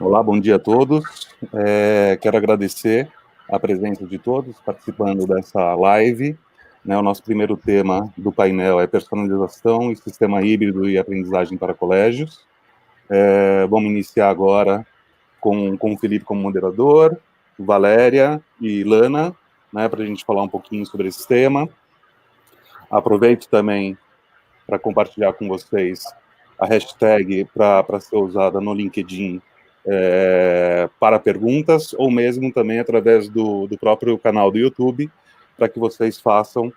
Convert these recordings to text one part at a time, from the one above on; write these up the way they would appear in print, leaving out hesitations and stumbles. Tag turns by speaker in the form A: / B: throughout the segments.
A: Olá, bom dia a todos. Quero agradecer a presença de todos participando dessa live. O nosso primeiro tema do painel é personalização e sistema híbrido e aprendizagem para colégios. Vamos iniciar agora com o Felipe como moderador, Valéria e Lana, para a gente falar um pouquinho sobre esse tema. Aproveito também para compartilhar com vocês a hashtag para ser usada no LinkedIn para perguntas, ou mesmo também através do próprio canal do YouTube, para que vocês façam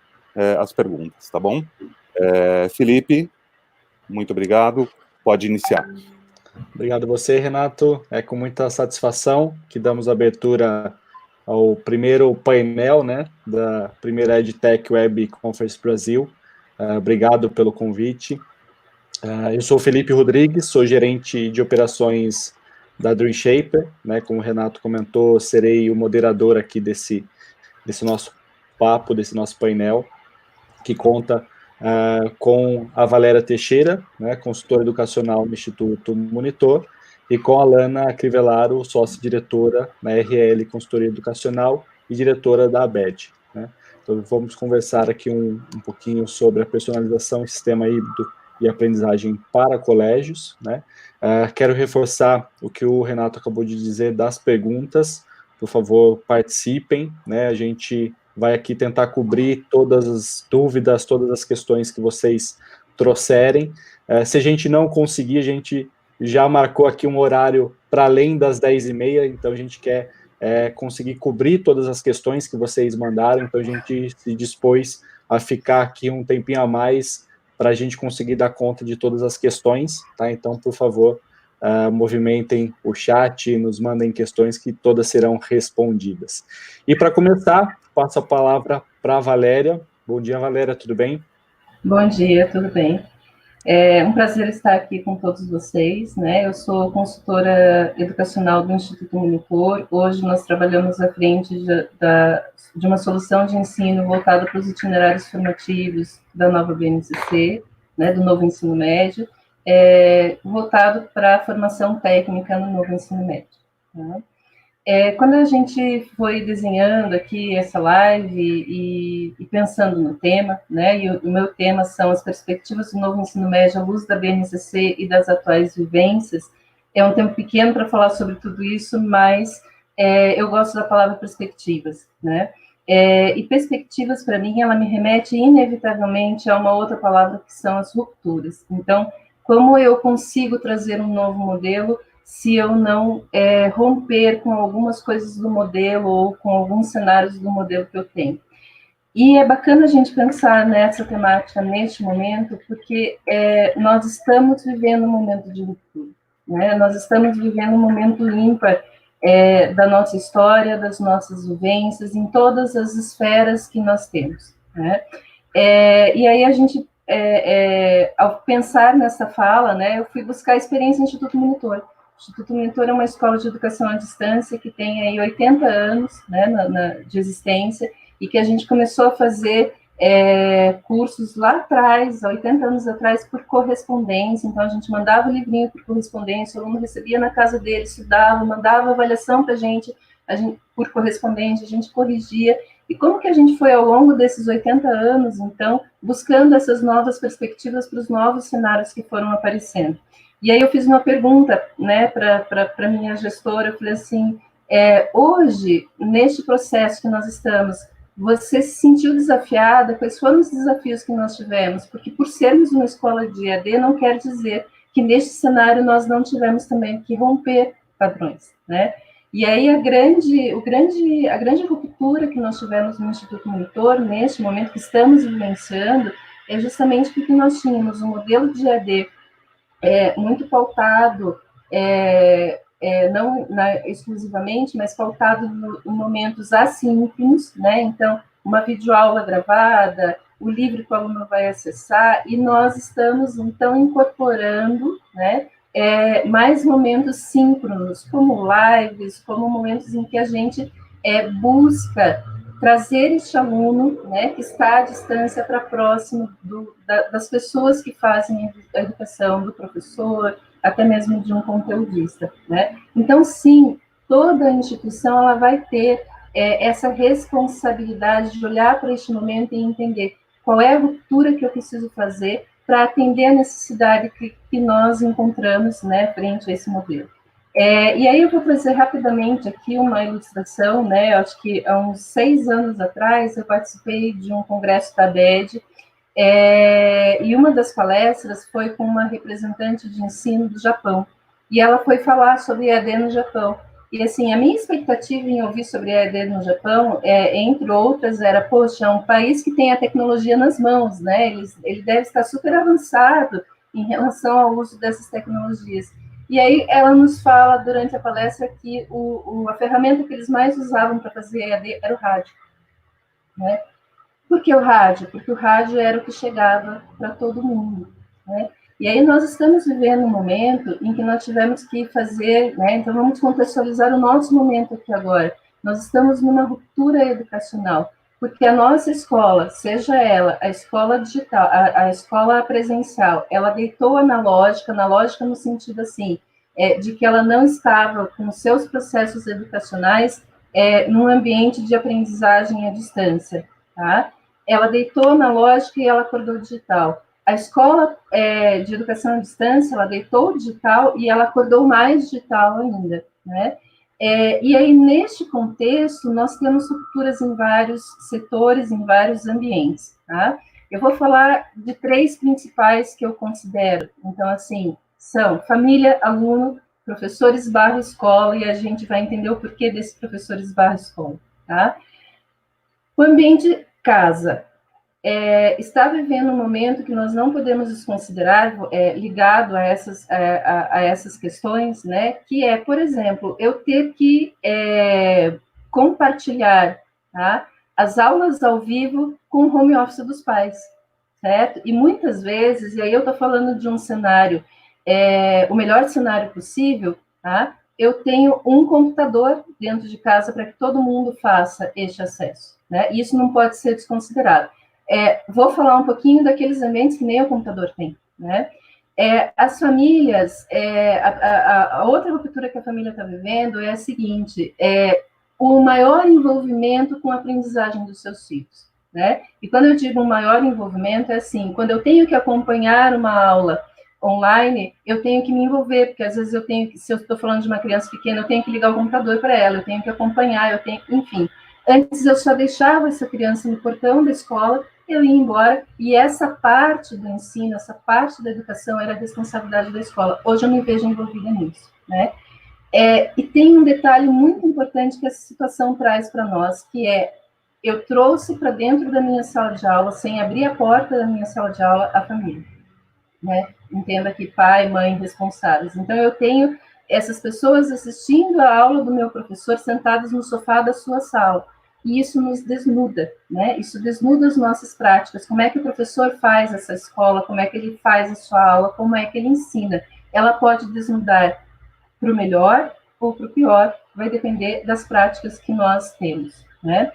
A: as perguntas, tá bom? Felipe, muito obrigado, pode iniciar.
B: Obrigado a você, Renato. É com muita satisfação que damos abertura ao primeiro painel, da primeira EdTech Web Conference Brasil. Obrigado pelo convite. Eu sou o Felipe Rodrigues, sou gerente de operações da DreamShaper, como o Renato comentou, serei o moderador aqui desse nosso papo, desse nosso painel, que conta com a Valéria Teixeira, consultora educacional no Instituto Monitor, e com a Lana Crivellaro, sócia-diretora na RL Consultoria Educacional e diretora da ABED. Então, vamos conversar aqui um pouquinho sobre a personalização, sistema híbrido e aprendizagem para colégios. Quero reforçar o que o Renato acabou de dizer das perguntas. Por favor, participem. A gente vai aqui tentar cobrir todas as dúvidas, todas as questões que vocês trouxerem. Se a gente não conseguir, a gente já marcou aqui um horário para além das 10h30, então a gente quer conseguir cobrir todas as questões que vocês mandaram, então a gente se dispôs a ficar aqui um tempinho a mais para a gente conseguir dar conta de todas as questões, tá? Então, por favor, movimentem o chat, nos mandem questões que todas serão respondidas. E para começar, passo a palavra para a Valéria. Bom dia, Valéria, tudo bem?
C: Bom dia, tudo bem. É um prazer estar aqui com todos vocês, Eu sou consultora educacional do Instituto Monitor. Hoje nós trabalhamos à frente de uma solução de ensino voltada para os itinerários formativos da nova BNCC, do novo ensino médio, voltado para a formação técnica no novo ensino médio. Quando a gente foi desenhando aqui essa live e pensando no tema, e o meu tema são as perspectivas do novo ensino médio à luz da BNCC e das atuais vivências, é um tempo pequeno para falar sobre tudo isso, mas eu gosto da palavra perspectivas, e perspectivas, para mim, ela me remete inevitavelmente a uma outra palavra, que são as rupturas. Então, como eu consigo trazer um novo modelo se eu não romper com algumas coisas do modelo ou com alguns cenários do modelo que eu tenho. E é bacana a gente pensar nessa temática neste momento, porque nós estamos vivendo um momento de ruptura, Nós estamos vivendo um momento ímpar da nossa história, das nossas vivências, em todas as esferas que nós temos, e aí a gente, ao pensar nessa fala, eu fui buscar a experiência no Instituto Monitor. O Instituto Monitor é uma escola de educação à distância que tem aí 80 anos de existência, e que a gente começou a fazer cursos lá atrás, 80 anos atrás, por correspondência. Então, a gente mandava o livrinho por correspondência, o aluno recebia na casa dele, estudava, mandava avaliação para a gente por correspondência, a gente corrigia. E como que a gente foi, ao longo desses 80 anos, então, buscando essas novas perspectivas para os novos cenários que foram aparecendo? E aí eu fiz uma pergunta, para a minha gestora, eu falei assim, hoje, neste processo que nós estamos, você se sentiu desafiada? Quais foram os desafios que nós tivemos? Porque por sermos uma escola de EAD, não quer dizer que neste cenário nós não tivemos também que romper padrões, E aí a grande ruptura que nós tivemos no Instituto Monitor, neste momento que estamos vivenciando, é justamente porque nós tínhamos um modelo de EAD muito pautado, não exclusivamente, mas pautado em momentos assíncronos, Então, uma videoaula gravada, o livro que o aluno vai acessar, e nós estamos, então, incorporando, mais momentos síncronos, como lives, como momentos em que a gente busca trazer este aluno, que está à distância, para próximo das pessoas que fazem a educação, do professor, até mesmo de um conteudista, né? Então, sim, toda instituição ela vai ter essa responsabilidade de olhar para este momento e entender qual é a ruptura que eu preciso fazer para atender a necessidade que nós encontramos, né, frente a esse modelo. E aí eu vou trazer rapidamente aqui uma ilustração, né, acho que há uns 6 anos atrás eu participei de um congresso da ABED, e uma das palestras foi com uma representante de ensino do Japão, e ela foi falar sobre EAD no Japão. E, assim, a minha expectativa em ouvir sobre EAD no Japão, entre outras, era, poxa, é um país que tem a tecnologia nas mãos, né? Ele deve estar super avançado em relação ao uso dessas tecnologias. E aí ela nos fala, durante a palestra, que a ferramenta que eles mais usavam para fazer EAD era o rádio, né? Por que o rádio? Porque o rádio era o que chegava para todo mundo, né? E aí nós estamos vivendo um momento em que nós tivemos que fazer, né? Então vamos contextualizar o nosso momento aqui agora. Nós estamos numa ruptura educacional, porque a nossa escola, seja ela a escola digital, a escola presencial, ela deitou analógica no sentido assim, de que ela não estava com seus processos educacionais num ambiente de aprendizagem à distância, tá? Ela deitou analógica e ela acordou digital. A escola de educação à distância, ela deitou digital e ela acordou mais digital ainda, né? E aí, neste contexto, nós temos rupturas em vários setores, em vários ambientes, tá? Eu vou falar de 3 principais que eu considero. Então, assim, são família, aluno, professores / escola, e a gente vai entender o porquê desses professores / escola, tá? O ambiente casa está vivendo um momento que nós não podemos desconsiderar, ligado a essas questões, né? Que é, por exemplo, eu ter que compartilhar, tá, as aulas ao vivo com o home office dos pais, certo? E muitas vezes, e aí eu estou falando de um cenário, o melhor cenário possível, tá? Eu tenho um computador dentro de casa para que todo mundo faça este acesso, né? Isso não pode ser desconsiderado. Vou falar um pouquinho daqueles ambientes que nem o computador tem, né? As famílias, a outra ruptura que a família está vivendo é a seguinte, o maior envolvimento com a aprendizagem dos seus filhos, né? E quando eu digo um maior envolvimento, é assim, quando eu tenho que acompanhar uma aula online, eu tenho que me envolver, porque às vezes se eu estou falando de uma criança pequena, eu tenho que ligar o computador para ela, eu tenho que acompanhar, enfim. Antes eu só deixava essa criança no portão da escola, eu ia embora, e essa parte do ensino, essa parte da educação era a responsabilidade da escola. Hoje eu me vejo envolvida nisso, né? E tem um detalhe muito importante que essa situação traz para nós, que eu trouxe para dentro da minha sala de aula, sem abrir a porta da minha sala de aula, a família, né? Entenda que pai, mãe, responsáveis. Então, eu tenho essas pessoas assistindo a aula do meu professor sentadas no sofá da sua sala. E isso nos desnuda, né? Isso desnuda as nossas práticas. Como é que o professor faz essa escola? Como é que ele faz a sua aula? Como é que ele ensina? Ela pode desnudar para o melhor ou para o pior, vai depender das práticas que nós temos, né?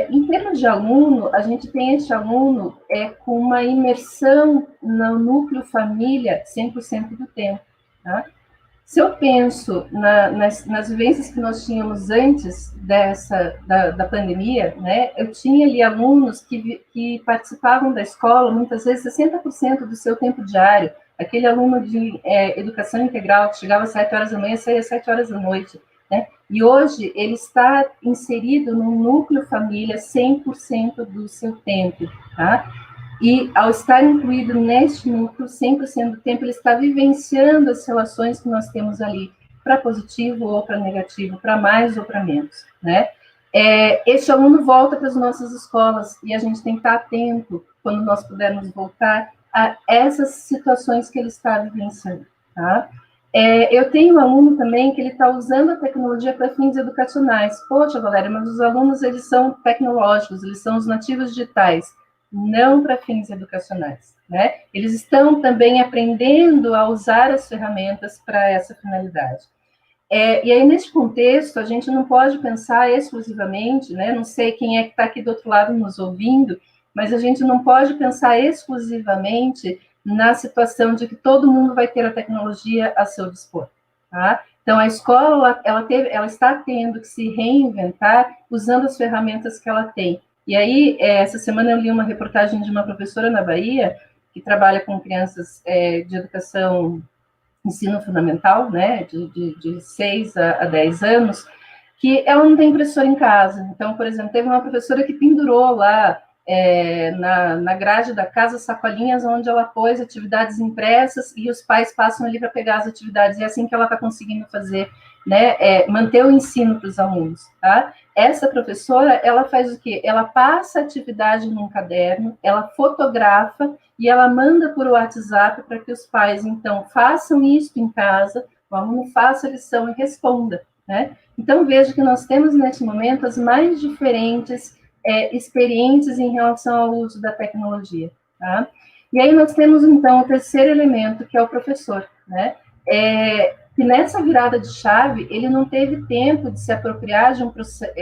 C: Em termos de aluno, a gente tem esse aluno com uma imersão no núcleo família 100% do tempo, tá? Se eu penso nas vivências que nós tínhamos antes da pandemia, né, eu tinha ali alunos que participavam da escola, muitas vezes 60% do seu tempo diário, aquele aluno de educação integral que chegava às 7 horas da manhã e saía às 7 horas da noite, né? E hoje ele está inserido num núcleo família 100% do seu tempo, tá? E ao estar incluído neste núcleo 100% do tempo, ele está vivenciando as relações que nós temos ali, para positivo ou para negativo, para mais ou para menos, né? Este aluno volta para as nossas escolas e a gente tem que estar atento quando nós pudermos voltar a essas situações que ele está vivenciando, tá? Eu tenho um aluno também que ele está usando a tecnologia para fins educacionais. Poxa, Valéria, mas os alunos, eles são tecnológicos, eles são os nativos digitais, não para fins educacionais, né? Eles estão também aprendendo a usar as ferramentas para essa finalidade. E aí, nesse contexto, a gente não pode pensar exclusivamente, né? Não sei quem é que está aqui do outro lado nos ouvindo, mas a gente não pode pensar exclusivamente na situação de que todo mundo vai ter a tecnologia a seu dispor, tá? Então, a escola, ela está tendo que se reinventar usando as ferramentas que ela tem. E aí, essa semana eu li uma reportagem de uma professora na Bahia, que trabalha com crianças de educação, ensino fundamental, né, de 6 a 10 anos, que ela não tem impressora em casa. Então, por exemplo, teve uma professora que pendurou lá na grade da casa sacolinhas onde ela pôs atividades impressas e os pais passam ali para pegar as atividades. E é assim que ela está conseguindo fazer, né, manter o ensino para os alunos, tá? Essa professora, ela faz o quê? Ela passa a atividade num caderno, ela fotografa e ela manda por WhatsApp para que os pais, então, façam isso em casa, o aluno faça a lição e responda, né? Então, vejo que nós temos, nesse momento, as mais diferentes experiências em relação ao uso da tecnologia, tá? E aí nós temos, então, o terceiro elemento, que é o professor, né? Que nessa virada de chave, ele não teve tempo de se apropriar de um processo,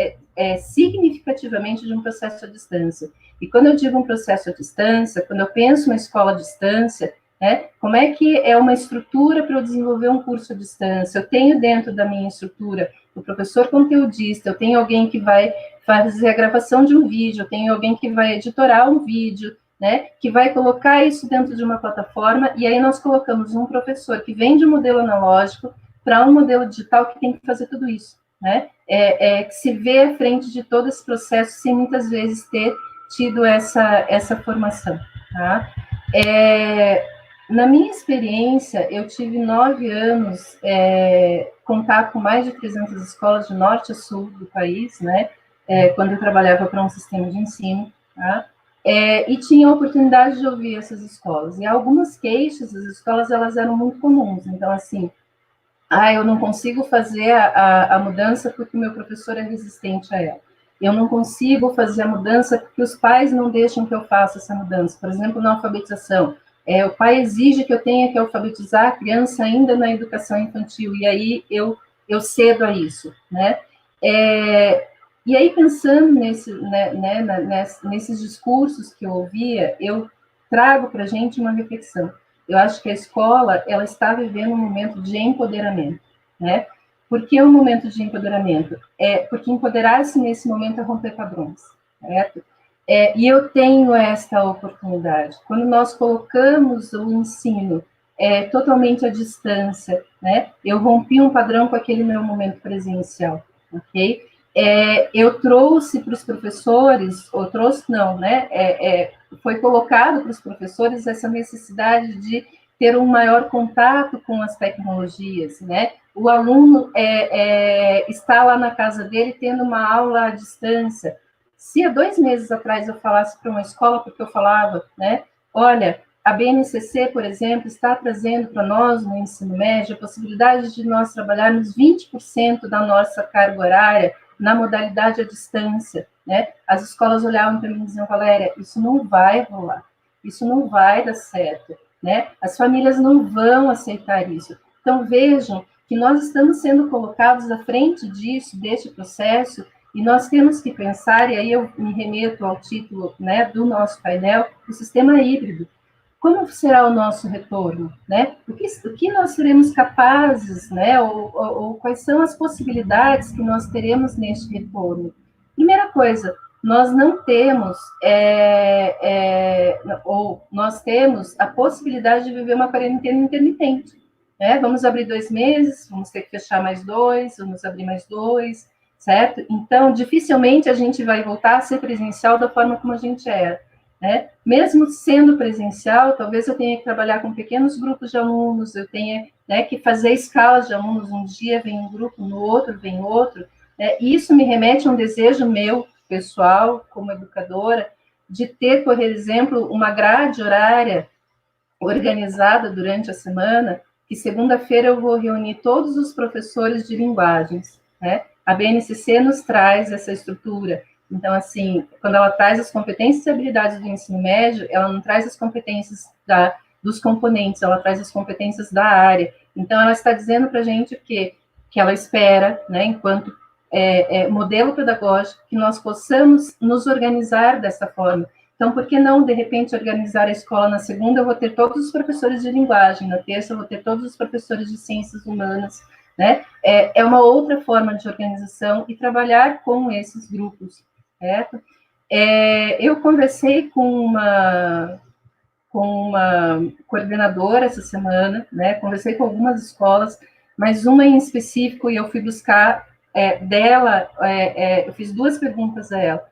C: significativamente de um processo à distância. E quando eu digo um processo à distância, quando eu penso uma escola à distância, né, como é que é uma estrutura para eu desenvolver um curso à distância? Eu tenho dentro da minha estrutura o professor conteudista, eu tenho alguém que vai fazer a gravação de um vídeo, eu tenho alguém que vai editorar um vídeo, né, que vai colocar isso dentro de uma plataforma, e aí nós colocamos um professor que vem de um modelo analógico para um modelo digital que tem que fazer tudo isso, né, que se vê à frente de todo esse processo sem muitas vezes ter tido essa formação, tá? Na minha experiência, eu tive 9 anos, contato com mais de 300 escolas de norte a sul do país, né, quando eu trabalhava para um sistema de ensino, tá? E tinha a oportunidade de ouvir essas escolas. E algumas queixas das escolas, elas eram muito comuns. Então, assim, eu não consigo fazer a mudança porque o meu professor é resistente a ela. Eu não consigo fazer a mudança porque os pais não deixam que eu faça essa mudança. Por exemplo, na alfabetização. O pai exige que eu tenha que alfabetizar a criança ainda na educação infantil, e aí eu cedo a isso, né? E aí, pensando nesses discursos que eu ouvia, eu trago para a gente uma reflexão. Eu acho que a escola, ela está vivendo um momento de empoderamento, né? Por que um momento de empoderamento? Porque empoderar-se nesse momento é romper padrões, certo? E eu tenho esta oportunidade. Quando nós colocamos o ensino totalmente à distância, né? Eu rompi um padrão com aquele meu momento presencial, ok? Eu trouxe para os professores, ou trouxe não, né? Foi colocado para os professores essa necessidade de ter um maior contato com as tecnologias, né? O aluno está lá na casa dele tendo uma aula à distância. Se há 2 meses atrás eu falasse para uma escola, porque eu falava, né? Olha, a BNCC, por exemplo, está trazendo para nós, no ensino médio, a possibilidade de nós trabalharmos 20% da nossa carga horária na modalidade à distância, né? As escolas olhavam para mim e diziam, Valéria, isso não vai rolar, isso não vai dar certo, né? As famílias não vão aceitar isso. Então, vejam que nós estamos sendo colocados à frente disso, deste processo, e nós temos que pensar, e aí eu me remeto ao título, né, do nosso painel, o sistema híbrido. Como será o nosso retorno, né? O que nós seremos capazes, né? Ou quais são as possibilidades que nós teremos neste retorno? Primeira coisa, nós não temos, ou nós temos a possibilidade de viver uma quarentena intermitente, né? Vamos abrir 2 meses, vamos ter que fechar mais 2, vamos abrir mais 2, certo? Então, dificilmente a gente vai voltar a ser presencial da forma como a gente era. Né? Mesmo sendo presencial, talvez eu tenha que trabalhar com pequenos grupos de alunos, eu tenha, né, que fazer escalas de alunos, um dia vem um grupo, no outro vem outro, né? E isso me remete a um desejo meu, pessoal, como educadora, de ter, por exemplo, uma grade horária organizada durante a semana, que segunda-feira eu vou reunir todos os professores de linguagens, né? A BNCC nos traz essa estrutura. Então, assim, quando ela traz as competências e habilidades do ensino médio, ela não traz as competências dos componentes, ela traz as competências da área. Então, ela está dizendo para a gente que ela espera, né, enquanto modelo pedagógico, que nós possamos nos organizar dessa forma. Então, por que não, de repente, organizar a escola na segunda? Eu vou ter todos os professores de linguagem, na terça eu vou ter todos os professores de ciências humanas, né? É uma outra forma de organização e trabalhar com esses grupos, certo? Eu conversei com uma coordenadora essa semana, né? Conversei com algumas escolas, mas uma em específico, e eu fui buscar dela, eu fiz 2 perguntas a ela.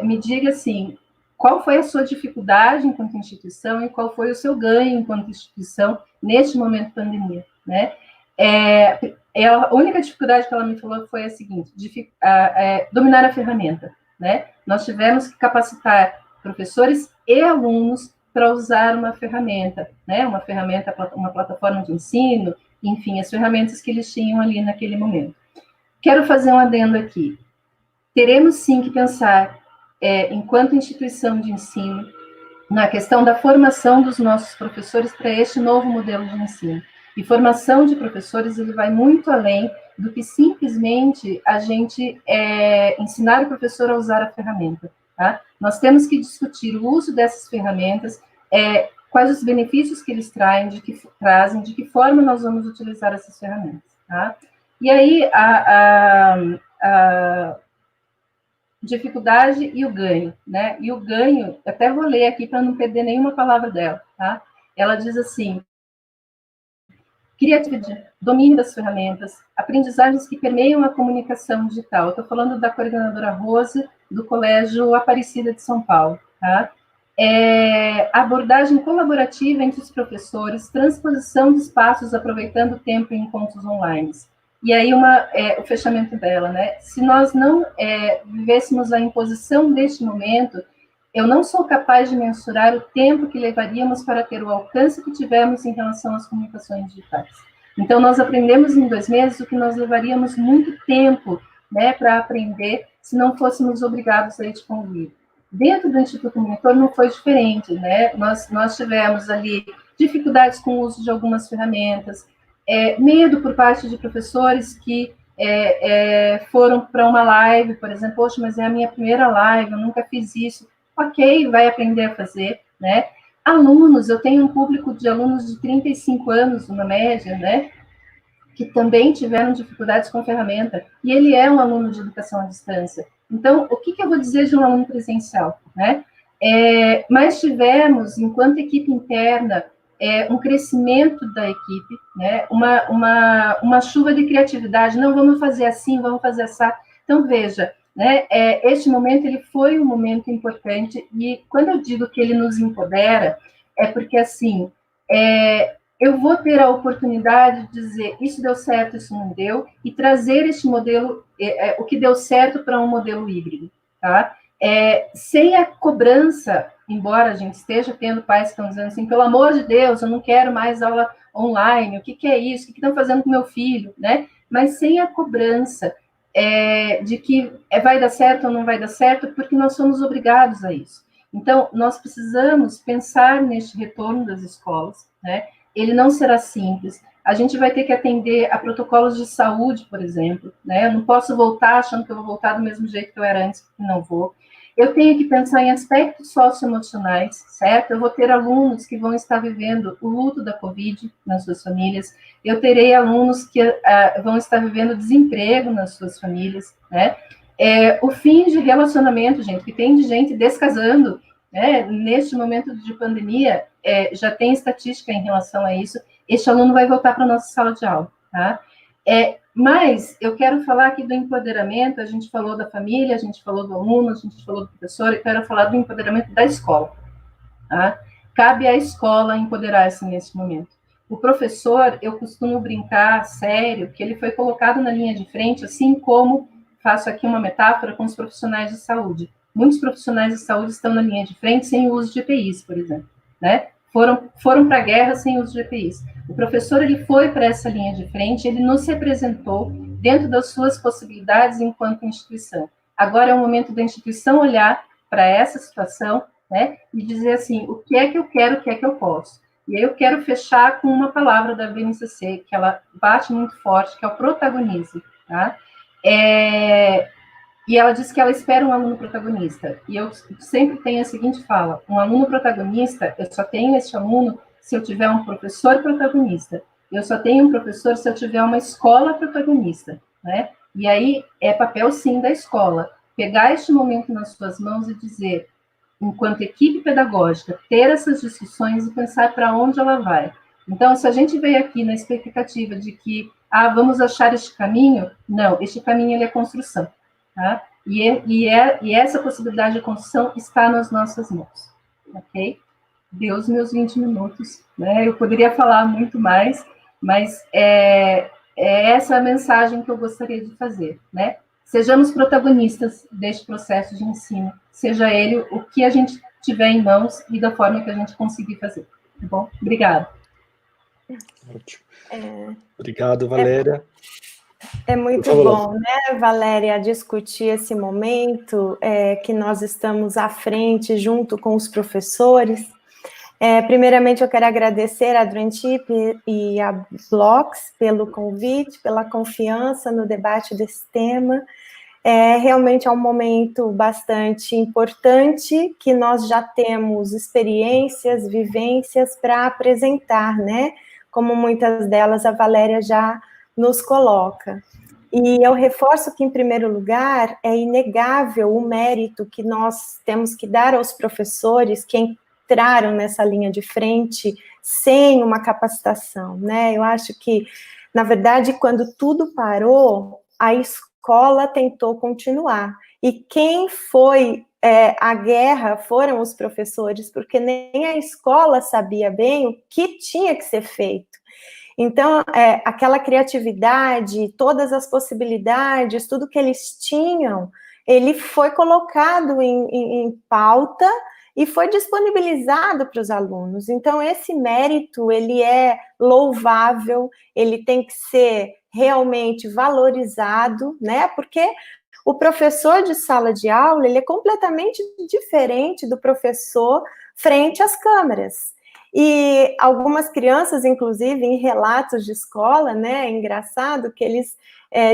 C: Me diga assim, qual foi a sua dificuldade enquanto instituição e qual foi o seu ganho enquanto instituição neste momento de pandemia, né? A única dificuldade que ela me falou foi a seguinte, dominar a ferramenta, né? Nós tivemos que capacitar professores e alunos para usar uma ferramenta, né? Uma plataforma de ensino, enfim, as ferramentas que eles tinham ali naquele momento. Quero fazer um adendo aqui. Teremos sim que pensar, enquanto instituição de ensino, na questão da formação dos nossos professores para este novo modelo de ensino. E formação de professores, ele vai muito além do que simplesmente a gente ensinar o professor a usar a ferramenta. Tá? Nós temos que discutir o uso dessas ferramentas, quais os benefícios que eles trazem, de que forma nós vamos utilizar essas ferramentas. Tá? E aí, a dificuldade e o ganho, né? E o ganho, até vou ler aqui para não perder nenhuma palavra dela, tá? Ela diz assim: criatividade, domínio das ferramentas, aprendizagens que permeiam a comunicação digital. Estou falando da coordenadora Rose, do Colégio Aparecida de São Paulo, tá? Abordagem colaborativa entre os professores, transposição de espaços aproveitando o tempo em encontros online. E aí o fechamento dela, né? Se nós não vivêssemos a imposição deste momento, eu não sou capaz de mensurar o tempo que levaríamos para ter o alcance que tivemos em relação às comunicações digitais. Então, nós aprendemos em 2 meses o que nós levaríamos muito tempo, né, para aprender se não fôssemos obrigados a este convívio. Dentro do Instituto Monitor não foi diferente, né? Nós tivemos ali dificuldades com o uso de algumas ferramentas, medo por parte de professores que foram para uma live, por exemplo, poxa, mas é a minha primeira live, eu nunca fiz isso. Ok, vai aprender a fazer, né? Alunos, eu tenho um público de alunos de 35 anos, uma média, né? Que também tiveram dificuldades com a ferramenta, e ele é um aluno de educação à distância. Então, o que eu vou dizer de um aluno presencial, né? Mas tivemos, enquanto equipe interna, um crescimento da equipe, né? Uma chuva de criatividade, não, vamos fazer assim, vamos fazer assim. Então, veja, né? Este momento, ele foi um momento importante, e quando eu digo que ele nos empodera, é porque, assim, eu vou ter a oportunidade de dizer isso deu certo, isso não deu, e trazer este modelo, o que deu certo para um modelo híbrido, tá? Sem a cobrança, embora a gente esteja tendo pais que estão dizendo assim, pelo amor de Deus, eu não quero mais aula online, o que é isso, o que estão fazendo com meu filho, né? Mas sem a cobrança de que vai dar certo ou não vai dar certo, porque nós somos obrigados a isso. Então, nós precisamos pensar neste retorno das escolas, né? Ele não será simples. A gente vai ter que atender a protocolos de saúde, por exemplo, né? Eu não posso voltar achando que eu vou voltar do mesmo jeito que eu era antes, porque não vou. Eu tenho que pensar em aspectos socioemocionais, certo? Eu vou ter alunos que vão estar vivendo o luto da Covid nas suas famílias. Eu terei alunos que vão estar vivendo desemprego nas suas famílias, né? O fim de relacionamento, gente, que tem de gente descasando, né? Neste momento de pandemia, já tem estatística em relação a isso. Este aluno vai voltar para a nossa sala de aula, tá? Mas eu quero falar aqui do empoderamento, a gente falou da família, a gente falou do aluno, a gente falou do professor, eu quero falar do empoderamento da escola, tá? Cabe à escola empoderar-se nesse momento. O professor, eu costumo brincar, sério, que ele foi colocado na linha de frente, assim como, faço aqui uma metáfora, com os profissionais de saúde. Muitos profissionais de saúde estão na linha de frente sem o uso de EPIs, por exemplo, né? Foram para a guerra sem uso de EPIs. O professor, ele foi para essa linha de frente, ele nos representou dentro das suas possibilidades enquanto instituição. Agora é o momento da instituição olhar para essa situação, né, e dizer assim, o que é que eu quero, o que é que eu posso. E aí eu quero fechar com uma palavra da BNCC, que ela bate muito forte, que é o protagonismo, tá? E ela disse que ela espera um aluno protagonista. E eu sempre tenho a seguinte fala: um aluno protagonista, eu só tenho esse aluno se eu tiver um professor protagonista. Eu só tenho um professor se eu tiver uma escola protagonista, né? E aí é papel, sim, da escola. Pegar este momento nas suas mãos e dizer, enquanto equipe pedagógica, ter essas discussões e pensar para onde ela vai. Então, se a gente veio aqui na expectativa de que, vamos achar este caminho, não, este caminho ele é construção. Tá? E essa possibilidade de construção está nas nossas mãos, ok? Deu os meus 20 minutos, né? Eu poderia falar muito mais, mas é essa a mensagem que eu gostaria de fazer, né? Sejamos protagonistas deste processo de ensino, seja ele o que a gente tiver em mãos e da forma que a gente conseguir fazer, tá bom? Obrigada.
B: Ótimo. Obrigado, Valéria.
D: É muito bom, né, Valéria, discutir esse momento que nós estamos à frente junto com os professores. Primeiramente, eu quero agradecer a Dreamtip e a Blox pelo convite, pela confiança no debate desse tema. Realmente é um momento bastante importante que nós já temos experiências, vivências para apresentar, né? Como muitas delas a Valéria já nos coloca. E eu reforço que, em primeiro lugar, é inegável o mérito que nós temos que dar aos professores que entraram nessa linha de frente sem uma capacitação, né? Eu acho que, na verdade, quando tudo parou, a escola tentou continuar. E quem foi à guerra foram os professores, porque nem a escola sabia bem o que tinha que ser feito. Então, aquela criatividade, todas as possibilidades, tudo que eles tinham, ele foi colocado em pauta e foi disponibilizado para os alunos. Então, esse mérito, ele é louvável, ele tem que ser realmente valorizado, né? Porque o professor de sala de aula, ele é completamente diferente do professor frente às câmeras. E algumas crianças, inclusive, em relatos de escola, né, é engraçado que eles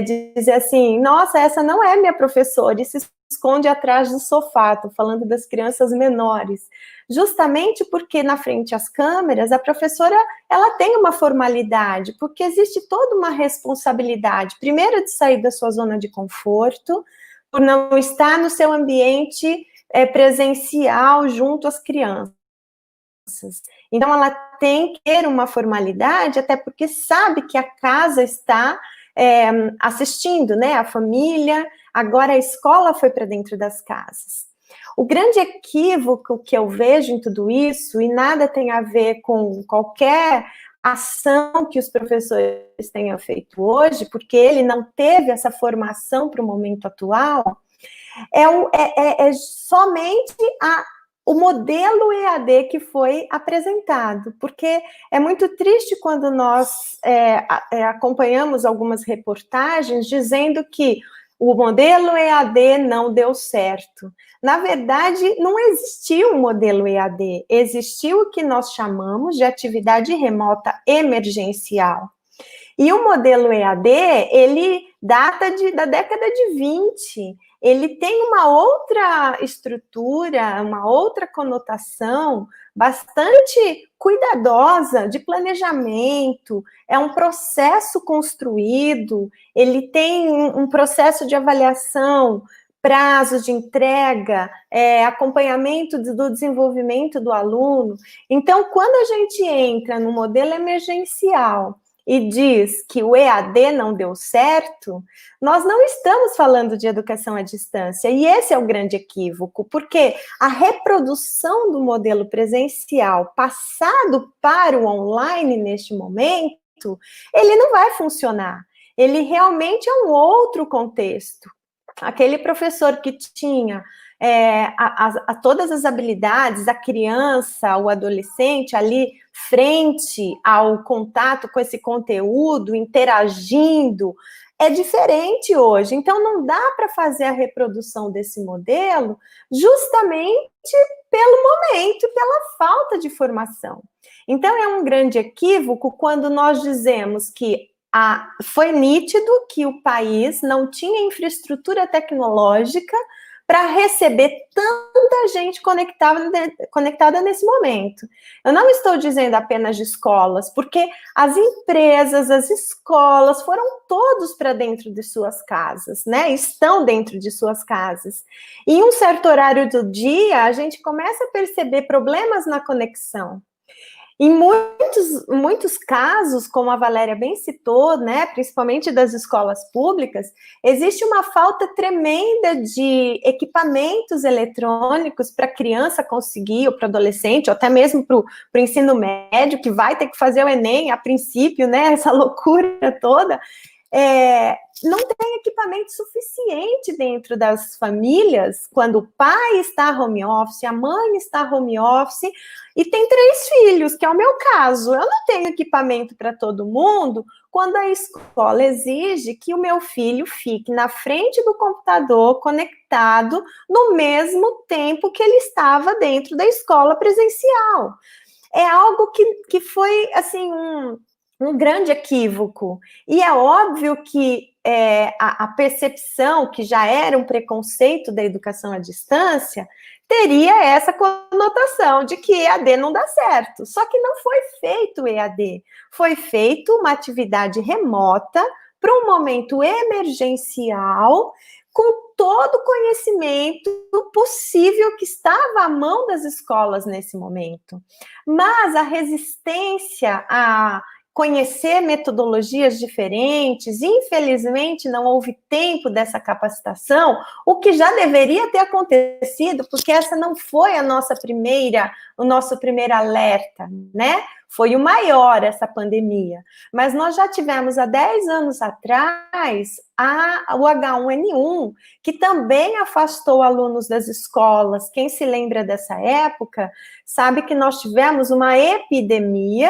D: dizem assim, nossa, essa não é minha professora, e se esconde atrás do sofá, estou falando das crianças menores, justamente porque na frente às câmeras, a professora, ela tem uma formalidade, porque existe toda uma responsabilidade, primeiro de sair da sua zona de conforto, por não estar no seu ambiente presencial junto às crianças. Então, ela tem que ter uma formalidade, até porque sabe que a casa está assistindo, né? A família, agora a escola foi para dentro das casas. O grande equívoco que eu vejo em tudo isso, e nada tem a ver com qualquer ação que os professores tenham feito hoje, porque ele não teve essa formação para o momento atual, é somente o modelo EAD que foi apresentado, porque é muito triste quando nós acompanhamos algumas reportagens dizendo que o modelo EAD não deu certo. Na verdade, não existiu um modelo EAD, existiu o que nós chamamos de atividade remota emergencial. E o modelo EAD, ele data da década de 20, ele tem uma outra estrutura, uma outra conotação bastante cuidadosa de planejamento, é um processo construído, ele tem um processo de avaliação, prazos de entrega, acompanhamento do desenvolvimento do aluno. Então, quando a gente entra no modelo emergencial e diz que o EAD não deu certo, nós não estamos falando de educação à distância, e esse é o grande equívoco, porque a reprodução do modelo presencial passado para o online neste momento, ele não vai funcionar, ele realmente é um outro contexto. Aquele professor que tinha todas as habilidades, a criança, o adolescente ali frente ao contato com esse conteúdo, interagindo, é diferente hoje. Então, não dá para fazer a reprodução desse modelo justamente pelo momento, pela falta de formação. Então, é um grande equívoco quando nós dizemos que foi nítido que o país não tinha infraestrutura tecnológica para receber tanta gente conectada nesse momento. Eu não estou dizendo apenas de escolas, porque as empresas, as escolas foram todos para dentro de suas casas, né? Estão dentro de suas casas. E em um certo horário do dia, a gente começa a perceber problemas na conexão. Em muitos casos, como a Valéria bem citou, né, principalmente das escolas públicas, existe uma falta tremenda de equipamentos eletrônicos para a criança conseguir, ou para o adolescente, ou até mesmo para o ensino médio, que vai ter que fazer o Enem, a princípio, né, essa loucura toda. Não tem equipamento suficiente dentro das famílias, quando o pai está home office, a mãe está home office, e tem 3 filhos, que é o meu caso. Eu não tenho equipamento para todo mundo, quando a escola exige que o meu filho fique na frente do computador, conectado, no mesmo tempo que ele estava dentro da escola presencial. É algo que foi, assim, um grande equívoco. E é óbvio que a percepção, que já era um preconceito da educação à distância, teria essa conotação de que EAD não dá certo. Só que não foi feito EAD. Foi feito uma atividade remota para um momento emergencial, com todo o conhecimento possível que estava à mão das escolas nesse momento. Mas a resistência a conhecer metodologias diferentes, infelizmente não houve tempo dessa capacitação, o que já deveria ter acontecido, porque essa não foi o nosso primeiro alerta, né? Foi o maior, essa pandemia. Mas nós já tivemos, há 10 anos atrás, o H1N1, que também afastou alunos das escolas. Quem se lembra dessa época, sabe que nós tivemos uma epidemia,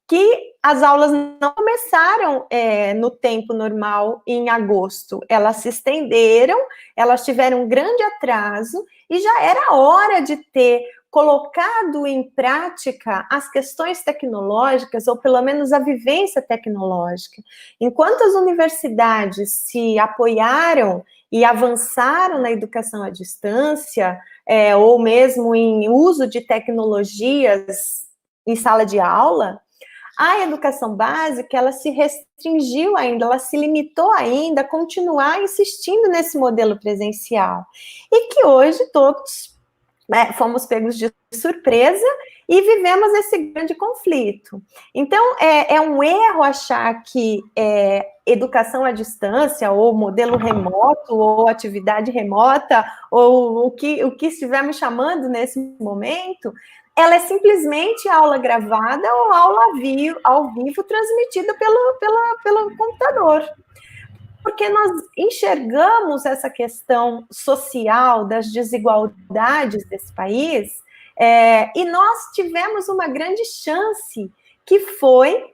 D: que as aulas não começaram no tempo normal, em agosto. Elas se estenderam, elas tiveram um grande atraso, e já era hora de ter colocado em prática as questões tecnológicas, ou pelo menos a vivência tecnológica. Enquanto as universidades se apoiaram e avançaram na educação à distância, ou mesmo em uso de tecnologias em sala de aula, a educação básica, ela se restringiu ainda, ela se limitou ainda a continuar insistindo nesse modelo presencial. E que hoje todos fomos pegos de surpresa e vivemos esse grande conflito. Então, é um erro achar que educação à distância, ou modelo remoto, ou atividade remota, ou o que estivermos chamando nesse momento, ela é simplesmente aula gravada ou aula ao vivo transmitida pelo computador. Porque nós enxergamos essa questão social das desigualdades desse país, e nós tivemos uma grande chance, que foi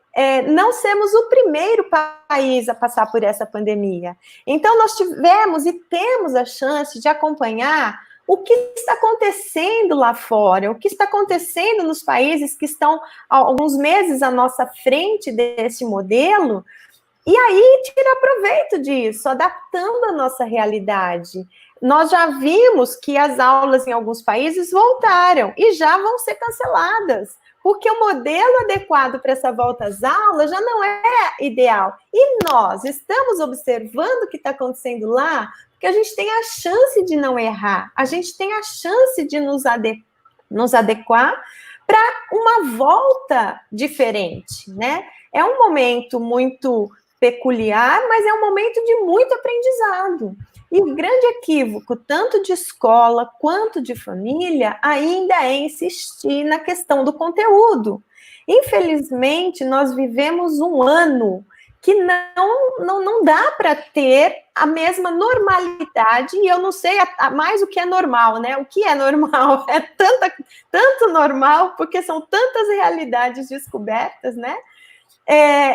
D: não sermos o primeiro país a passar por essa pandemia. Então, nós tivemos e temos a chance de acompanhar o que está acontecendo lá fora, o que está acontecendo nos países que estão há alguns meses à nossa frente desse modelo, e aí tira proveito disso, adaptando a nossa realidade. Nós já vimos que as aulas em alguns países voltaram e já vão ser canceladas, porque o modelo adequado para essa volta às aulas já não é ideal. E nós estamos observando o que está acontecendo lá, porque a gente tem a chance de não errar, a gente tem a chance de nos adequar para uma volta diferente, né? É um momento muito peculiar, mas é um momento de muito aprendizado. E o grande equívoco, tanto de escola quanto de família, ainda é insistir na questão do conteúdo. Infelizmente, nós vivemos um ano que não dá para ter a mesma normalidade, e eu não sei mais o que é normal, né? O que é normal? É tanto normal, porque são tantas realidades descobertas, né?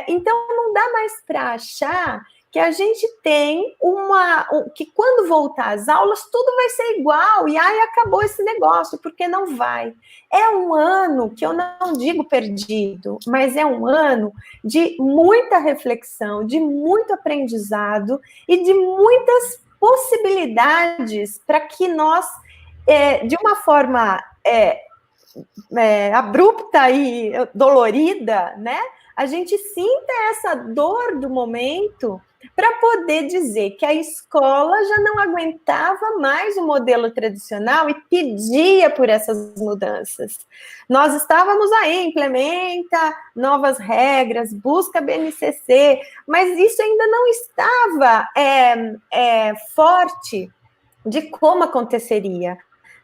D: Então, não dá mais para achar que a gente tem que quando voltar às aulas, tudo vai ser igual, e aí acabou esse negócio, porque não vai. É um ano que eu não digo perdido, mas é um ano de muita reflexão, de muito aprendizado e de muitas possibilidades para que nós, de uma forma abrupta e dolorida, né, a gente sinta essa dor do momento para poder dizer que a escola já não aguentava mais o modelo tradicional e pedia por essas mudanças. Nós estávamos aí, implementa novas regras, busca BNCC, mas isso ainda não estava forte de como aconteceria,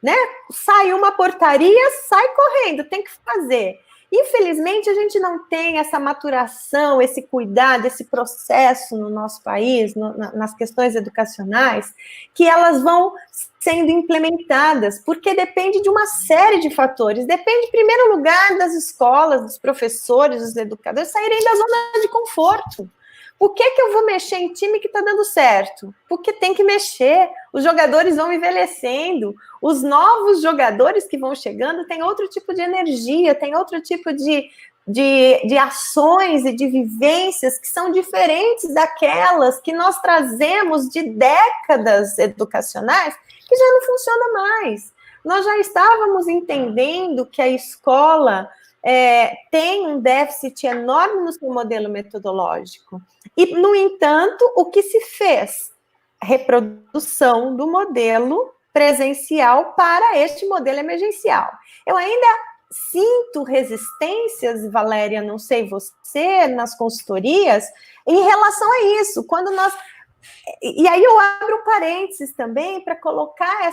D: né? Sai uma portaria, sai correndo, tem que fazer. Infelizmente, a gente não tem essa maturação, esse cuidado, esse processo no nosso país, nas questões educacionais, que elas vão sendo implementadas, porque depende de uma série de fatores. Depende, em primeiro lugar, das escolas, dos professores, dos educadores saírem da zona de conforto. Por que eu vou mexer em time que está dando certo? Porque tem que mexer. Os jogadores vão envelhecendo. Os novos jogadores que vão chegando têm outro tipo de energia, têm outro tipo de ações e de vivências que são diferentes daquelas que nós trazemos de décadas educacionais que já não funciona mais. Nós já estávamos entendendo que a escola tem um déficit enorme no seu modelo metodológico. E, no entanto, o que se fez? Reprodução do modelo presencial para este modelo emergencial. Eu ainda sinto resistências, Valéria, não sei você, nas consultorias, em relação a isso. Quando nós... E aí eu abro um parênteses também para colocar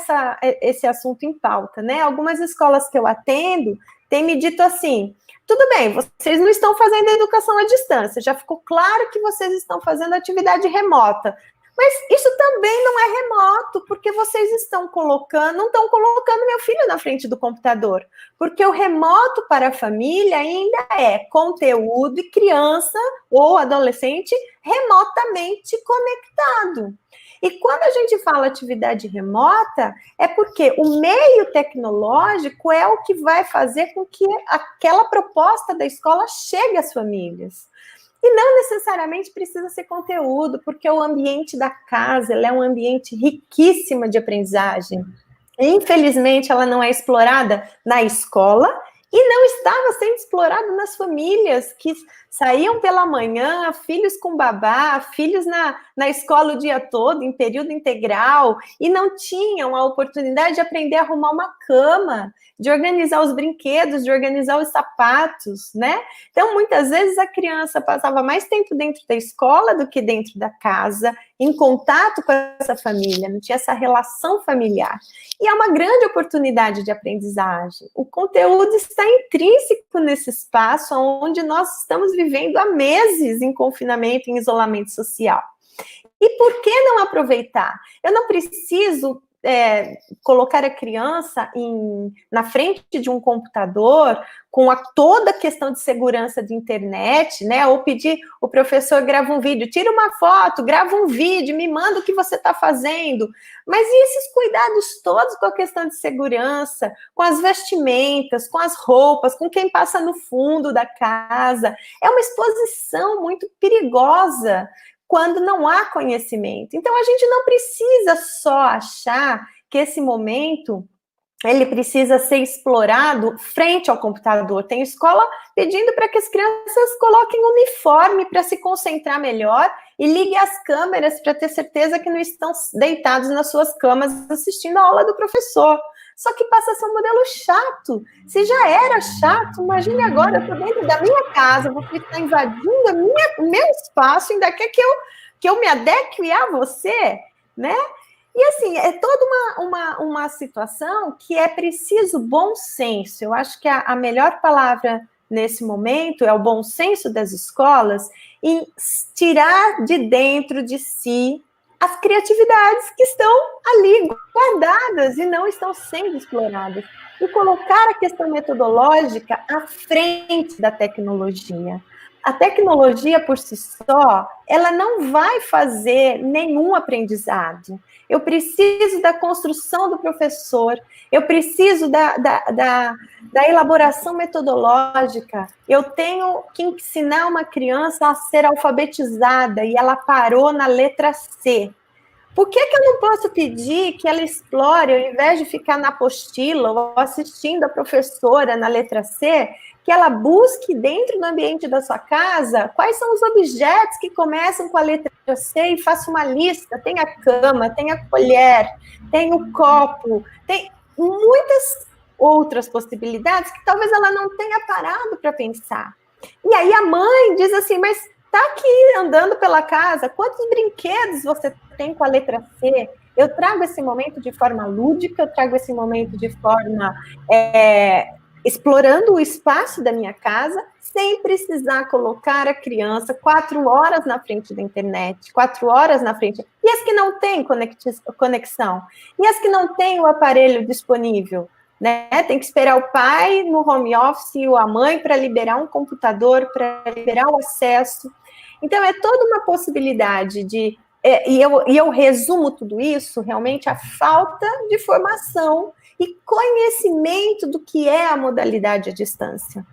D: esse assunto em pauta, né? Algumas escolas que eu atendo têm me dito assim: tudo bem, vocês não estão fazendo educação à distância, já ficou claro que vocês estão fazendo atividade remota, mas isso também não é remoto, porque vocês não estão colocando meu filho na frente do computador, porque o remoto para a família ainda é conteúdo e criança ou adolescente remotamente conectado. E quando a gente fala atividade remota, é porque o meio tecnológico é o que vai fazer com que aquela proposta da escola chegue às famílias. E não necessariamente precisa ser conteúdo, porque o ambiente da casa é um ambiente riquíssimo de aprendizagem. Infelizmente, ela não é explorada na escola e não estava sendo explorado nas famílias que saíam pela manhã, filhos com babá, filhos na escola o dia todo, em período integral, e não tinham a oportunidade de aprender a arrumar uma cama, de organizar os brinquedos, de organizar os sapatos, né? Então, muitas vezes a criança passava mais tempo dentro da escola do que dentro da casa, em contato com essa família, não tinha essa relação familiar. E é uma grande oportunidade de aprendizagem. O conteúdo está intrínseco nesse espaço onde nós estamos vivendo há meses em confinamento, em isolamento social. E por que não aproveitar? Eu não preciso colocar a criança na frente de um computador com toda a questão de segurança de internet, né? Ou pedir o professor grava um vídeo, tira uma foto, grava um vídeo, me manda o que você está fazendo. Mas e esses cuidados todos com a questão de segurança, com as vestimentas, com as roupas, com quem passa no fundo da casa? É uma exposição muito perigosa quando não há conhecimento. Então, a gente não precisa só achar que esse momento ele precisa ser explorado frente ao computador. Tem escola pedindo para que as crianças coloquem uniforme para se concentrar melhor e liguem as câmeras para ter certeza que não estão deitados nas suas camas assistindo a aula do professor. Só que passa a ser um modelo chato. Se já era chato, imagine agora, eu estou dentro da minha casa, você está invadindo o meu espaço, ainda quer que eu me adeque a você, né? E assim, é toda uma situação que é preciso bom senso. Eu acho que a melhor palavra nesse momento é o bom senso das escolas em tirar de dentro de si as criatividades que estão ali guardadas e não estão sendo exploradas. E colocar a questão metodológica à frente da tecnologia. a tecnologia por si só, ela não vai fazer nenhum aprendizado. Eu preciso da construção do professor, eu preciso da elaboração metodológica, eu tenho que ensinar uma criança a ser alfabetizada e ela parou na letra C. Por que eu não posso pedir que ela explore, ao invés de ficar na apostila ou assistindo a professora na letra C, que ela busque dentro do ambiente da sua casa quais são os objetos que começam com a letra C e faça uma lista. Tem a cama, tem a colher, tem o copo, tem muitas outras possibilidades que talvez ela não tenha parado para pensar. E aí a mãe diz assim, mas tá aqui andando pela casa, quantos brinquedos você tem com a letra C? Eu trago esse momento de forma lúdica, eu trago esse momento de forma explorando o espaço da minha casa, sem precisar colocar a criança 4 horas na frente da internet, 4 horas na frente. E as que não têm conexão? E as que não têm o aparelho disponível? Né? Tem que esperar o pai no home office ou a mãe para liberar um computador, para liberar o acesso. Então, é toda uma possibilidade de... E eu resumo tudo isso, realmente, a falta de formação e conhecimento do que é a modalidade à distância,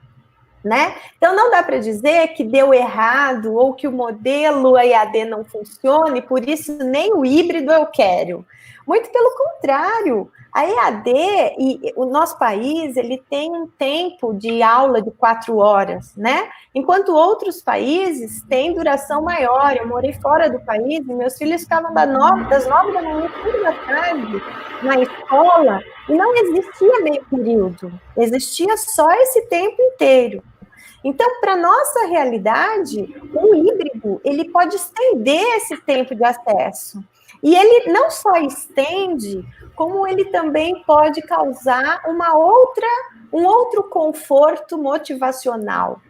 D: né? Então, não dá para dizer que deu errado ou que o modelo EAD não funcione, por isso nem o híbrido eu quero. Muito pelo contrário, a EAD e o nosso país, ele tem um tempo de aula de 4 horas, né? Enquanto outros países têm duração maior. Eu morei fora do país e meus filhos ficavam das 9 da manhã, 5 da tarde, na escola, e não existia meio período, existia só esse tempo inteiro. Então, para a nossa realidade, o híbrido, ele pode estender esse tempo de acesso. E ele não só estende, como ele também pode causar um outro conforto motivacional.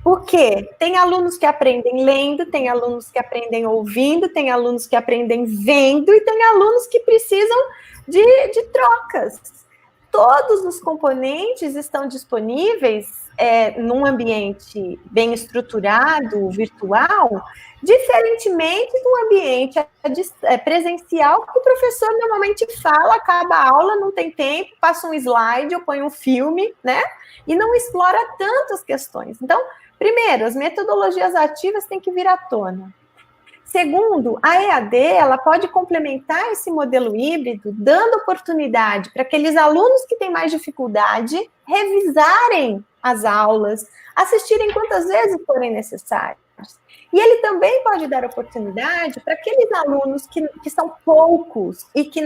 D: Por quê? Tem alunos que aprendem lendo, tem alunos que aprendem ouvindo, tem alunos que aprendem vendo e tem alunos que precisam de trocas. Todos os componentes estão disponíveis num ambiente bem estruturado, virtual, diferentemente do ambiente presencial, que o professor normalmente fala, acaba a aula, não tem tempo, passa um slide, ou põe um filme, né? E não explora tantas questões. Então, primeiro, as metodologias ativas têm que vir à tona. Segundo, a EAD, ela pode complementar esse modelo híbrido, dando oportunidade para aqueles alunos que têm mais dificuldade revisarem as aulas, assistirem quantas vezes forem necessárias. E ele também pode dar oportunidade para aqueles alunos que são poucos e que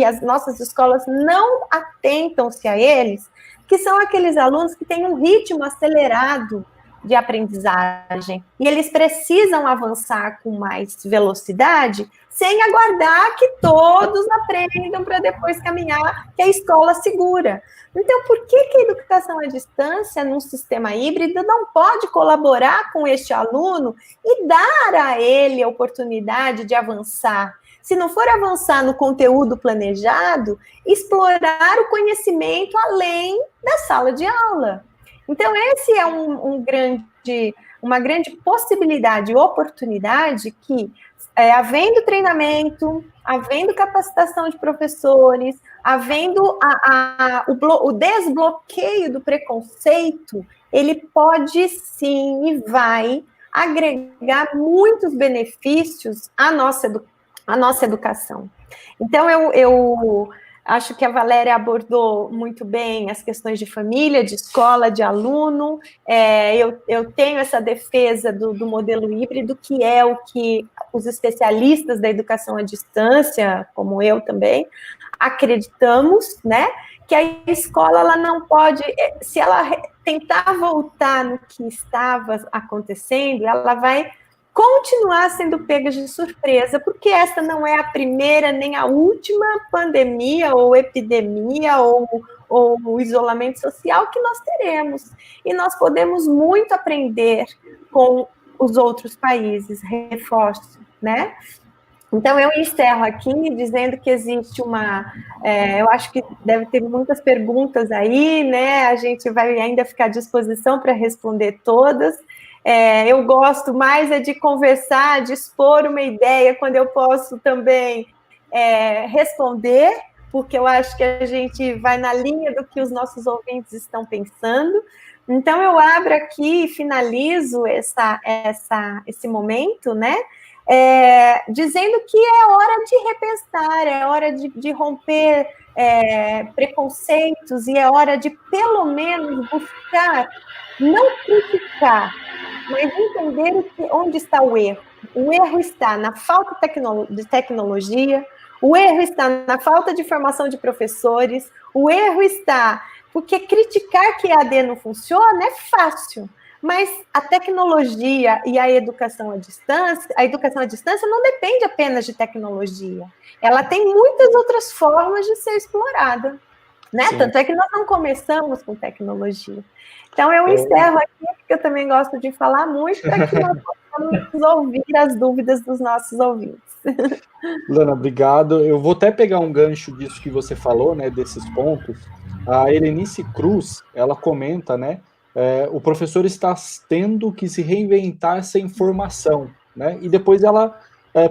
D: as nossas escolas não atentam-se a eles, que são aqueles alunos que têm um ritmo acelerado de aprendizagem, e eles precisam avançar com mais velocidade, sem aguardar que todos aprendam para depois caminhar, que a escola segura. Então, por que a educação à distância, num sistema híbrido, não pode colaborar com este aluno e dar a ele a oportunidade de avançar? Se não for avançar no conteúdo planejado, explorar o conhecimento além da sala de aula. Então, esse é uma grande possibilidade, oportunidade que, havendo treinamento, havendo capacitação de professores, havendo o desbloqueio do preconceito, ele pode sim e vai agregar muitos benefícios à nossa educação. Então, eu acho que a Valéria abordou muito bem as questões de família, de escola, de aluno. Eu tenho essa defesa do modelo híbrido, que é o que os especialistas da educação à distância, como eu também, acreditamos, né? Que a escola ela não pode, se ela tentar voltar no que estava acontecendo, ela vai continuar sendo pega de surpresa, porque essa não é a primeira nem a última pandemia ou epidemia ou isolamento social que nós teremos. E nós podemos muito aprender com os outros países, reforço, né? Então, eu encerro aqui dizendo que existe eu acho que deve ter muitas perguntas aí, né? A gente vai ainda ficar à disposição para responder todas. Eu gosto mais de conversar, de expor uma ideia, quando eu posso também responder, porque eu acho que a gente vai na linha do que os nossos ouvintes estão pensando. Então, eu abro aqui e finalizo esse momento, né? Dizendo que é hora de repensar, é hora de romper preconceitos, e é hora de, pelo menos, buscar, não criticar, mas entender onde está o erro. O erro está na falta de tecnologia, o erro está na falta de formação de professores, o erro está... Porque criticar que a AD não funciona é fácil, mas a tecnologia e a educação à distância não depende apenas de tecnologia. Ela tem muitas outras formas de ser explorada, né? Sim. Tanto é que nós não começamos com tecnologia. Então, eu encerro aqui, porque eu também gosto de falar muito, para que nós possamos ouvir as dúvidas dos nossos ouvintes.
B: Lana, obrigado. Eu vou até pegar um gancho disso que você falou, né, desses pontos. A Helenice Cruz, ela comenta, né, o professor está tendo que se reinventar sem formação, né, e depois ela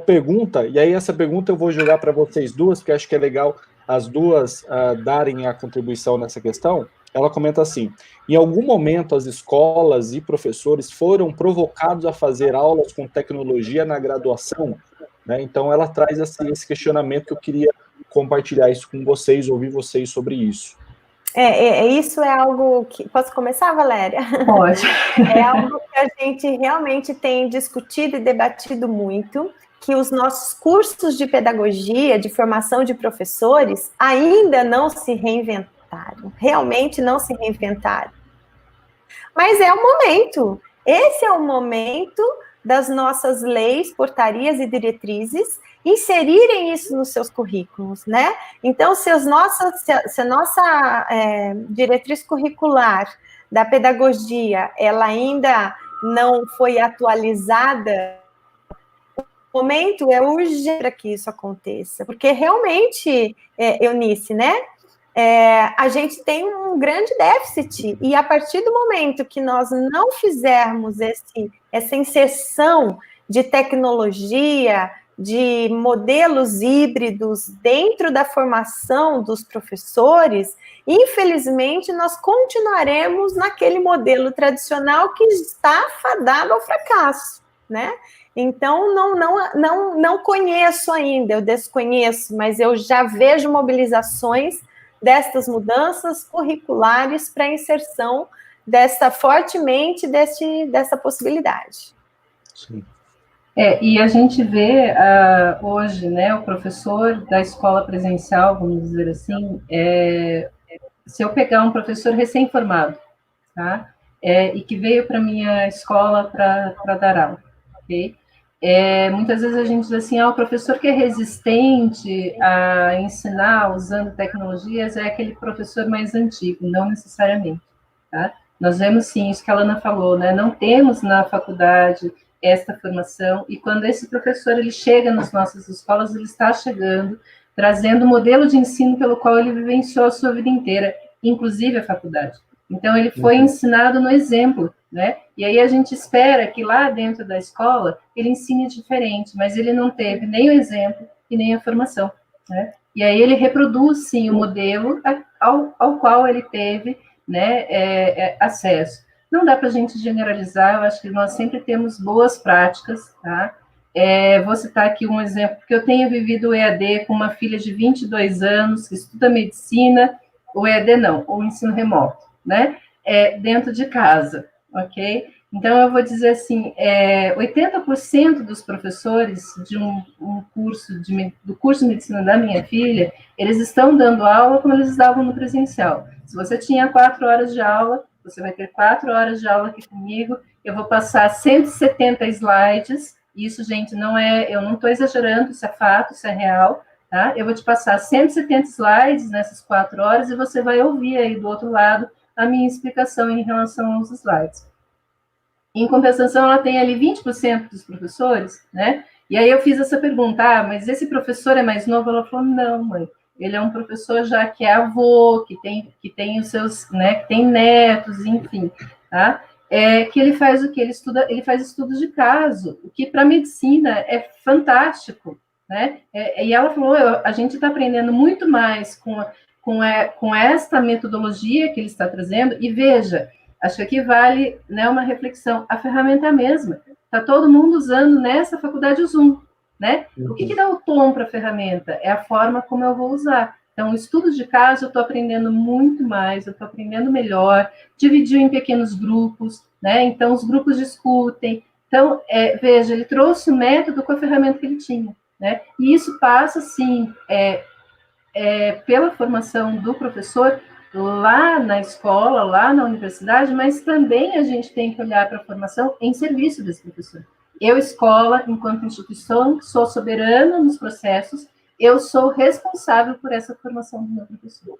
B: pergunta, e aí essa pergunta eu vou jogar para vocês duas, porque acho que é legal as duas darem a contribuição nessa questão. Ela comenta assim: em algum momento as escolas e professores foram provocados a fazer aulas com tecnologia na graduação, né? Então ela traz esse questionamento que eu queria compartilhar isso com vocês, ouvir vocês sobre isso.
D: Isso é algo que... Posso começar, Valéria?
C: Pode.
D: É algo que a gente realmente tem discutido e debatido muito, que os nossos cursos de pedagogia, de formação de professores, ainda não se reinventaram, realmente não se reinventaram. Mas é o momento, esse é o momento das nossas leis, portarias e diretrizes inserirem isso nos seus currículos, né? Então, se a nossa diretriz curricular da pedagogia, ela ainda não foi atualizada, o momento é urgente para que isso aconteça, porque realmente, Eunice, né? A gente tem um grande déficit, e a partir do momento que nós não fizermos essa inserção de tecnologia, de modelos híbridos dentro da formação dos professores, infelizmente nós continuaremos naquele modelo tradicional que está fadado ao fracasso, né? Então, não conheço ainda, eu desconheço, mas eu já vejo mobilizações destas mudanças curriculares para a inserção fortemente dessa possibilidade.
B: Sim.
C: E a gente vê hoje, né, o professor da escola presencial, vamos dizer assim, se eu pegar um professor recém-formado, tá, e que veio para a minha escola para dar aula, ok? Muitas vezes a gente diz assim, o professor que é resistente a ensinar usando tecnologias é aquele professor mais antigo, não necessariamente, tá? Nós vemos, sim, isso que a Lana falou, né? Não temos na faculdade esta formação, e quando esse professor ele chega nas nossas escolas, ele está chegando, trazendo o modelo de ensino pelo qual ele vivenciou a sua vida inteira, inclusive a faculdade. Então, ele foi ensinado no exemplo, né? E aí a gente espera que lá dentro da escola ele ensine diferente, mas ele não teve nem o exemplo e nem a formação, né? E aí ele reproduz, sim, o modelo ao qual ele teve, né, acesso. Não dá para a gente generalizar, eu acho que nós sempre temos boas práticas, tá? Vou citar aqui um exemplo, porque eu tenho vivido o EAD com uma filha de 22 anos, que estuda medicina, o EAD não, o ensino remoto, né? Dentro de casa, ok? Então, eu vou dizer assim, 80% dos professores de do curso de medicina da minha filha, eles estão dando aula como eles davam no presencial. Se você tinha 4 horas de aula, você vai ter 4 horas de aula aqui comigo, eu vou passar 170 slides, isso, gente, eu não estou exagerando, isso é fato, isso é real, tá? Eu vou te passar 170 slides nessas 4 horas e você vai ouvir aí do outro lado a minha explicação em relação aos slides. Em compensação, ela tem ali 20% dos professores, né? E aí eu fiz essa pergunta, mas esse professor é mais novo? Ela falou, não, mãe, ele é um professor já que é avô, que tem os seus, né, que tem netos, enfim, tá? que ele faz o que? Ele faz estudos de caso, o que para a medicina é fantástico, né? E ela falou, a gente está aprendendo muito mais com esta metodologia que ele está trazendo, e veja, acho que aqui vale, né, uma reflexão, a ferramenta é a mesma, está todo mundo usando nessa faculdade o Zoom, né? O que dá o tom para a ferramenta? É a forma como eu vou usar. Então, estudos de caso, eu estou aprendendo muito mais, eu estou aprendendo melhor, dividiu em pequenos grupos, né? Então, os grupos discutem. Então, veja, ele trouxe o método com a ferramenta que ele tinha, né? E isso passa, sim, pela formação do professor lá na escola, lá na universidade, mas também a gente tem que olhar para a formação em serviço desse professor. Eu, escola, enquanto instituição, sou soberana nos processos, eu sou responsável por essa formação do meu professor.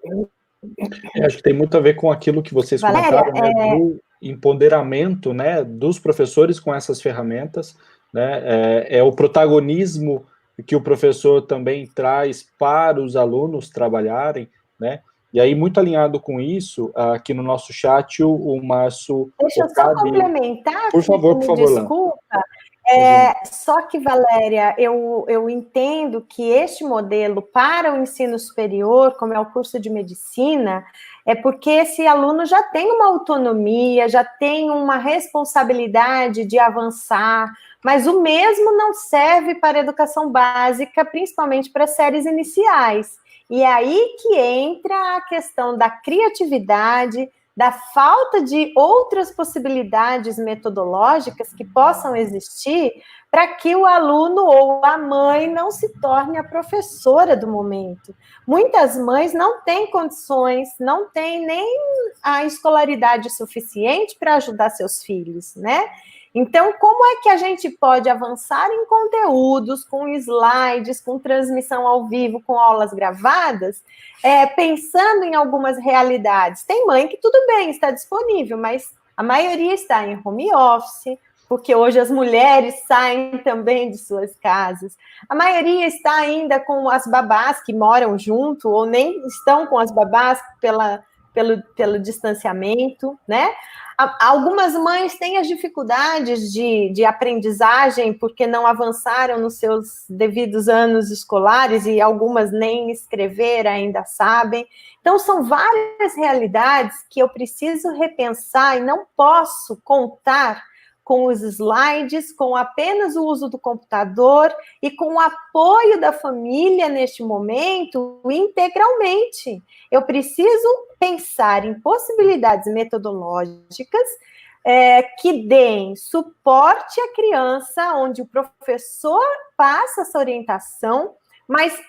B: Acho que tem muito a ver com aquilo que vocês comentaram, né, do empoderamento, né, dos professores com essas ferramentas, né, o protagonismo que o professor também traz para os alunos trabalharem, né, e aí muito alinhado com isso, aqui no nosso chat, o Márcio...
D: Deixa eu só complementar,
B: por favor,
D: desculpa. Só que, Valéria, eu entendo que este modelo para o ensino superior, como é o curso de medicina, é porque esse aluno já tem uma autonomia, já tem uma responsabilidade de avançar, mas o mesmo não serve para a educação básica, principalmente para as séries iniciais. E é aí que entra a questão da criatividade, da falta de outras possibilidades metodológicas que possam existir para que o aluno ou a mãe não se torne a professora do momento. Muitas mães não têm condições, não têm nem a escolaridade suficiente para ajudar seus filhos, né? Então, como é que a gente pode avançar em conteúdos, com slides, com transmissão ao vivo, com aulas gravadas, pensando em algumas realidades? Tem mãe que tudo bem, está disponível, mas a maioria está em home office, porque hoje as mulheres saem também de suas casas. A maioria está ainda com as babás que moram junto, ou nem estão com as babás pelo distanciamento, né? Algumas mães têm as dificuldades de aprendizagem porque não avançaram nos seus devidos anos escolares e algumas nem escrever ainda sabem. Então, são várias realidades que eu preciso repensar e não posso contar com os slides, com apenas o uso do computador e com o apoio da família neste momento integralmente. Eu preciso pensar em possibilidades metodológicas que deem suporte à criança, onde o professor passa essa orientação, mas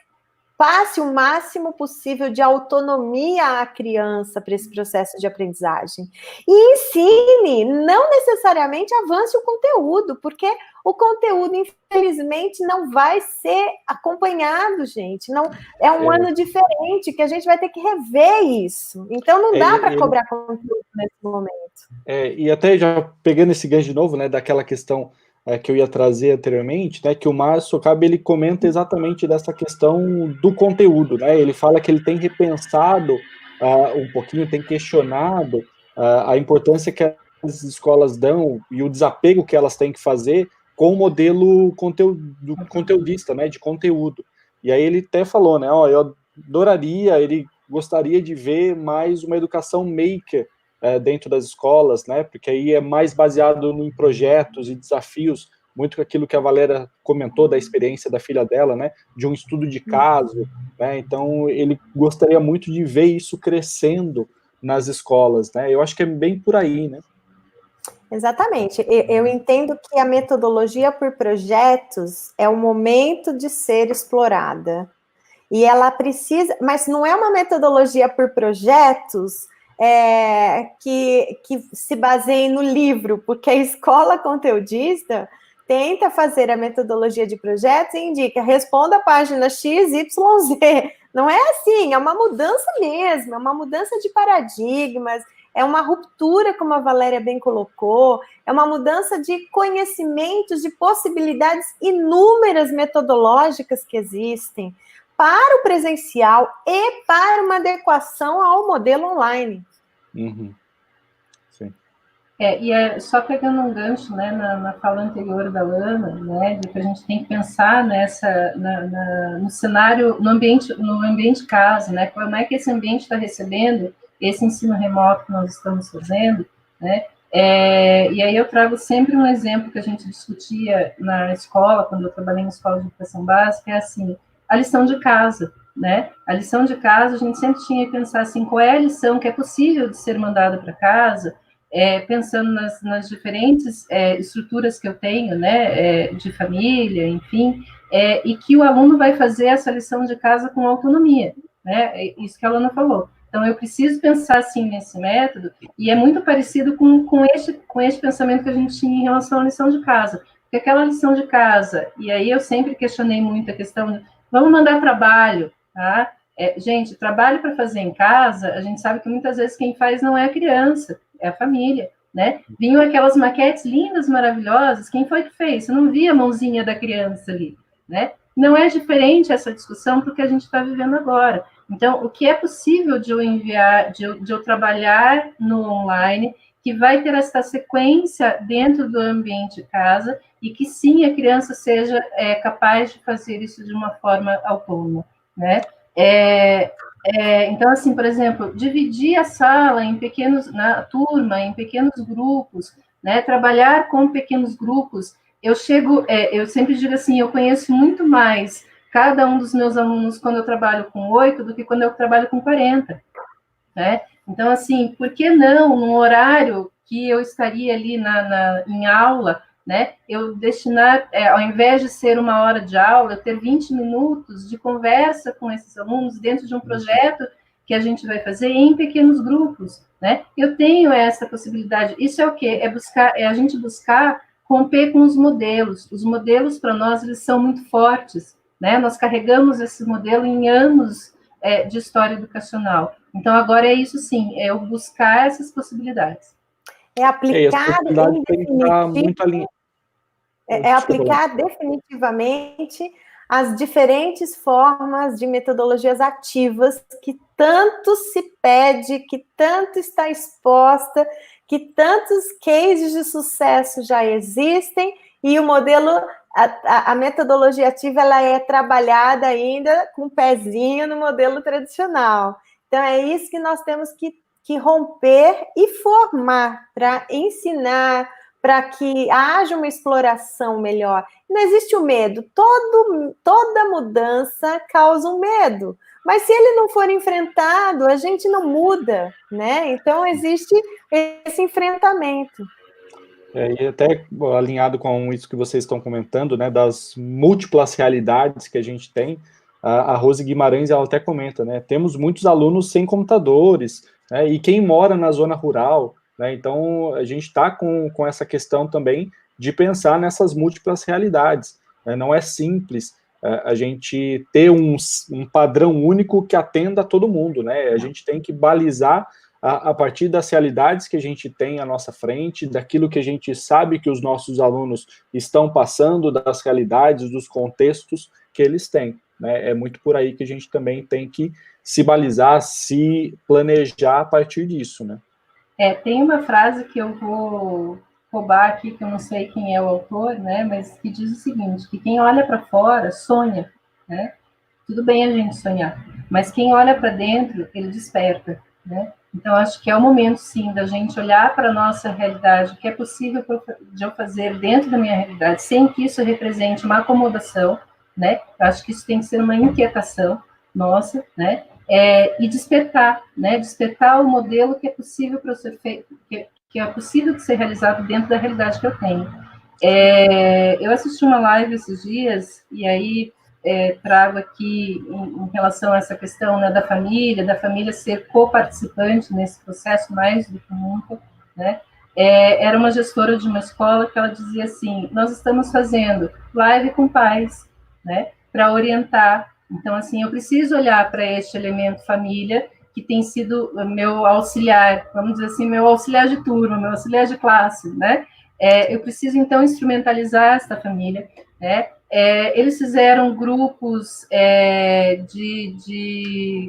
D: passe o máximo possível de autonomia à criança para esse processo de aprendizagem. E ensine, não necessariamente avance o conteúdo, porque o conteúdo, infelizmente, não vai ser acompanhado, gente. Não, é um ano diferente, que a gente vai ter que rever isso. Então, não dá para cobrar conteúdo nesse momento.
B: E até já pegando esse gancho de novo, né, daquela questão que eu ia trazer anteriormente, né, que o Márcio Cabe, ele comenta exatamente dessa questão do conteúdo, né, ele fala que ele tem repensado um pouquinho, tem questionado a importância que as escolas dão e o desapego que elas têm que fazer com o modelo conteudista, né, de conteúdo. E aí ele até falou, né, eu adoraria, ele gostaria de ver mais uma educação maker dentro das escolas, né, porque aí é mais baseado em projetos e desafios, muito com aquilo que a Valéria comentou da experiência da filha dela, né, de um estudo de caso, né, então ele gostaria muito de ver isso crescendo nas escolas, né, eu acho que é bem por aí, né.
D: Exatamente, eu entendo que a metodologia por projetos é o momento de ser explorada, e ela precisa, mas não é uma metodologia por projetos que se baseie no livro, porque a escola conteudista tenta fazer a metodologia de projetos e indica, responda a página X, Y, Z. Não é assim, é uma mudança mesmo, é uma mudança de paradigmas, é uma ruptura, como a Valéria bem colocou, é uma mudança de conhecimentos, de possibilidades inúmeras metodológicas que existem para o presencial e para uma adequação ao modelo online.
B: Uhum. Sim.
C: Só pegando um gancho, né, na fala anterior da Lana, né, de que a gente tem que pensar no cenário, no ambiente casa, né, como é que esse ambiente está recebendo esse ensino remoto que nós estamos fazendo, né, e aí eu trago sempre um exemplo que a gente discutia na escola, quando eu trabalhei em escola de educação básica, é assim, a lição de casa, né, a lição de casa a gente sempre tinha que pensar assim, qual é a lição que é possível de ser mandada para casa, pensando nas diferentes estruturas que eu tenho, né, de família, enfim, e que o aluno vai fazer essa lição de casa com autonomia, né, isso que a Lana falou. Então, eu preciso pensar, assim, nesse método, e é muito parecido com este pensamento que a gente tinha em relação à lição de casa, porque aquela lição de casa, e aí eu sempre questionei muito a questão de, vamos mandar trabalho, tá? Gente, trabalho para fazer em casa, a gente sabe que muitas vezes quem faz não é a criança, é a família, né? Vinham aquelas maquetes lindas, maravilhosas, quem foi que fez? Você não via a mãozinha da criança ali, né? Não é diferente essa discussão porque a gente está vivendo agora. Então, o que é possível de eu enviar, de eu trabalhar no online, que vai ter essa sequência dentro do ambiente de casa e que sim, a criança seja capaz de fazer isso de uma forma autônoma, né? Então, assim, por exemplo, dividir a sala em na turma, em pequenos grupos, né? Trabalhar com pequenos grupos. Eu sempre digo assim, eu conheço muito mais cada um dos meus alunos quando eu trabalho com 8 do que quando eu trabalho com 40, né? Então, assim, por que não, num horário que eu estaria ali em aula, né, eu destinar, ao invés de ser uma hora de aula, eu ter 20 minutos de conversa com esses alunos dentro de um projeto que a gente vai fazer em pequenos grupos, né? Eu tenho essa possibilidade. Isso é o quê? É a gente buscar romper com os modelos. Os modelos, para nós, eles são muito fortes, né? Nós carregamos esse modelo em anos de história educacional. Então, agora é isso sim, é eu buscar essas possibilidades.
D: É aplicar aplicar definitivamente as diferentes formas de metodologias ativas que tanto se pede, que tanto está exposta, que tantos cases de sucesso já existem, e o modelo, a metodologia ativa, ela é trabalhada ainda com um pezinho no modelo tradicional. Então, é isso que nós temos que romper e formar para ensinar, para que haja uma exploração melhor. Não existe o medo. Toda mudança causa um medo. Mas se ele não for enfrentado, a gente não muda, né? Então, existe esse enfrentamento.
B: E até alinhado com isso que vocês estão comentando, né, das múltiplas realidades que a gente tem, a Rose Guimarães, ela até comenta, né, temos muitos alunos sem computadores, né, e quem mora na zona rural, né, então a gente está com essa questão também de pensar nessas múltiplas realidades, né, não é simples a gente ter um padrão único que atenda a todo mundo, né, a gente tem que balizar a partir das realidades que a gente tem à nossa frente, daquilo que a gente sabe que os nossos alunos estão passando, das realidades, dos contextos que eles têm, né? É muito por aí que a gente também tem que se balizar, se planejar a partir disso, né?
C: Tem uma frase que eu vou roubar aqui, que eu não sei quem é o autor, né, mas que diz o seguinte, que quem olha para fora sonha, né? Tudo bem a gente sonhar, mas quem olha para dentro, ele desperta, né? Então, acho que é o momento, sim, da gente olhar para a nossa realidade, o que é possível de eu fazer dentro da minha realidade, sem que isso represente uma acomodação, né? Eu acho que isso tem que ser uma inquietação nossa, né? E despertar, né? Despertar o modelo que é possível para ser feito, que é possível de ser realizado dentro da realidade que eu tenho. Eu assisti uma live esses dias, e aí trago aqui em relação a essa questão, né, da família ser co-participante nesse processo mais do que nunca, né? Era uma gestora de uma escola que ela dizia assim, nós estamos fazendo live com pais, né, para orientar. Então, assim, eu preciso olhar para este elemento família, que tem sido meu auxiliar, vamos dizer assim, meu auxiliar de turma, meu auxiliar de classe, né? Eu preciso, então, instrumentalizar esta família, né? Eles fizeram grupos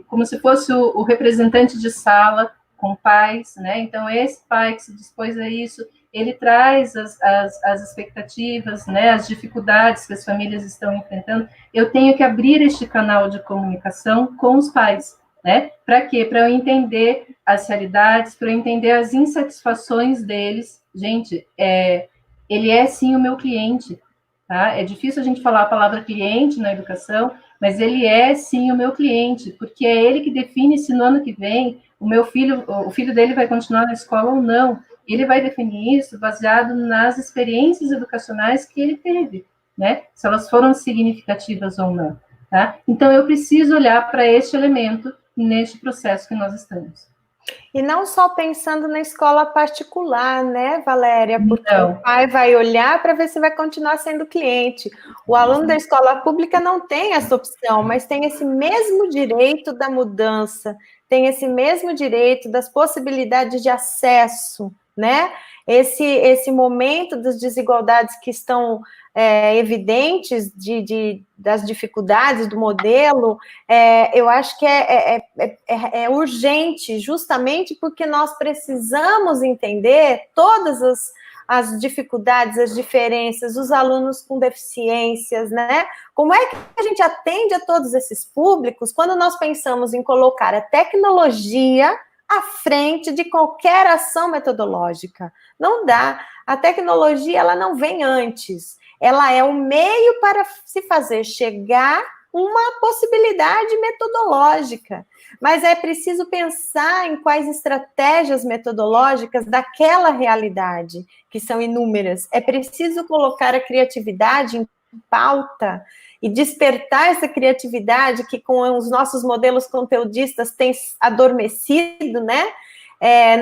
C: como se fosse o representante de sala, com pais, né? Então, esse pai que se dispôs a isso, ele traz as expectativas, né, as dificuldades que as famílias estão enfrentando. Eu tenho que abrir este canal de comunicação com os pais, né? Para quê? Para eu entender as realidades, para eu entender as insatisfações deles. Gente, ele é sim o meu cliente, tá? É difícil a gente falar a palavra cliente na educação, mas ele é sim o meu cliente, porque é ele que define se no ano que vem o filho dele vai continuar na escola ou não. Ele vai definir isso baseado nas experiências educacionais que ele teve, né? Se elas foram significativas ou não, tá? Então, eu preciso olhar para este elemento neste processo que nós estamos.
D: E não só pensando na escola particular, né, Valéria? Porque o pai vai olhar para ver se vai continuar sendo cliente. O aluno da escola pública não tem essa opção, mas tem esse mesmo direito da mudança, tem esse mesmo direito das possibilidades de acesso, né? Esse momento das desigualdades que estão evidentes das dificuldades do modelo, eu acho que é urgente, justamente porque nós precisamos entender todas as dificuldades, as diferenças, os alunos com deficiências, né? Como é que a gente atende a todos esses públicos quando nós pensamos em colocar a tecnologia à frente de qualquer ação metodológica? Não dá. A tecnologia, ela não vem antes. Ela é um meio para se fazer chegar uma possibilidade metodológica. Mas é preciso pensar em quais estratégias metodológicas daquela realidade, que são inúmeras. É preciso colocar a criatividade em pauta e despertar essa criatividade que com os nossos modelos conteudistas tem adormecido, né?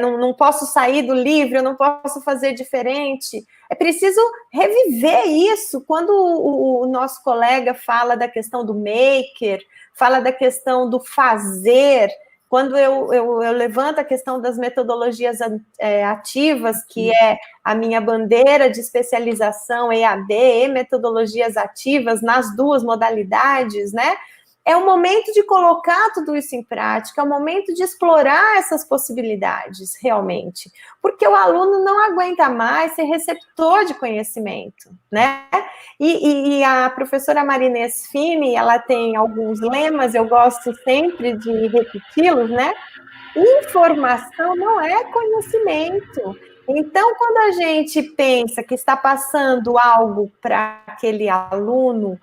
D: Não posso sair do livro, eu não posso fazer diferente. É preciso reviver isso. Quando o nosso colega fala da questão do maker, fala da questão do fazer, quando eu levanto a questão das metodologias ativas, que é a minha bandeira de especialização EAD e metodologias ativas nas duas modalidades, né? É o momento de colocar tudo isso em prática, é o momento de explorar essas possibilidades, realmente. Porque o aluno não aguenta mais ser receptor de conhecimento, né? E a professora Marinês Fini, ela tem alguns lemas, eu gosto sempre de repeti-los, né? Informação não é conhecimento. Então, quando a gente pensa que está passando algo para aquele aluno,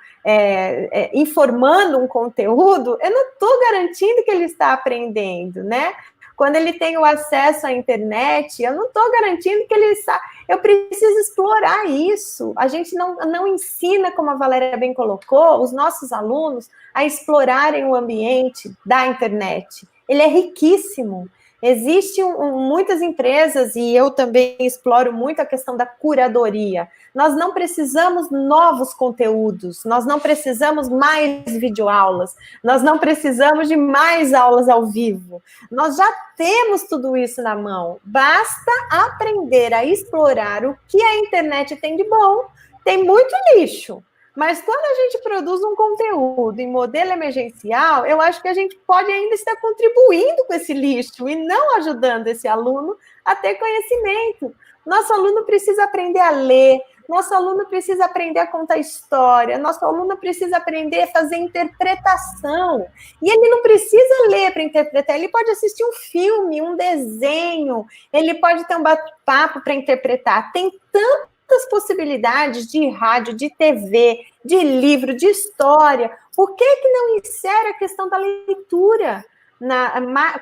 D: informando um conteúdo, eu não estou garantindo que ele está aprendendo, né? Quando ele tem o acesso à internet, eu não estou garantindo que ele está... Eu preciso explorar isso. A gente não ensina, como a Valéria bem colocou, os nossos alunos a explorarem o ambiente da internet. Ele é riquíssimo. Existem muitas empresas, e eu também exploro muito a questão da curadoria. Nós não precisamos novos conteúdos, nós não precisamos mais videoaulas, nós não precisamos de mais aulas ao vivo. Nós já temos tudo isso na mão. Basta aprender a explorar o que a internet tem de bom. Tem muito lixo. Mas quando a gente produz um conteúdo em modelo emergencial, eu acho que a gente pode ainda estar contribuindo com esse lixo e não ajudando esse aluno a ter conhecimento. Nosso aluno precisa aprender a ler, nosso aluno precisa aprender a contar história, nosso aluno precisa aprender a fazer interpretação. E ele não precisa ler para interpretar, ele pode assistir um filme, um desenho, ele pode ter um bate-papo para interpretar. Tem tantas possibilidades de rádio, de TV, de livro, de história. Por que não insere a questão da leitura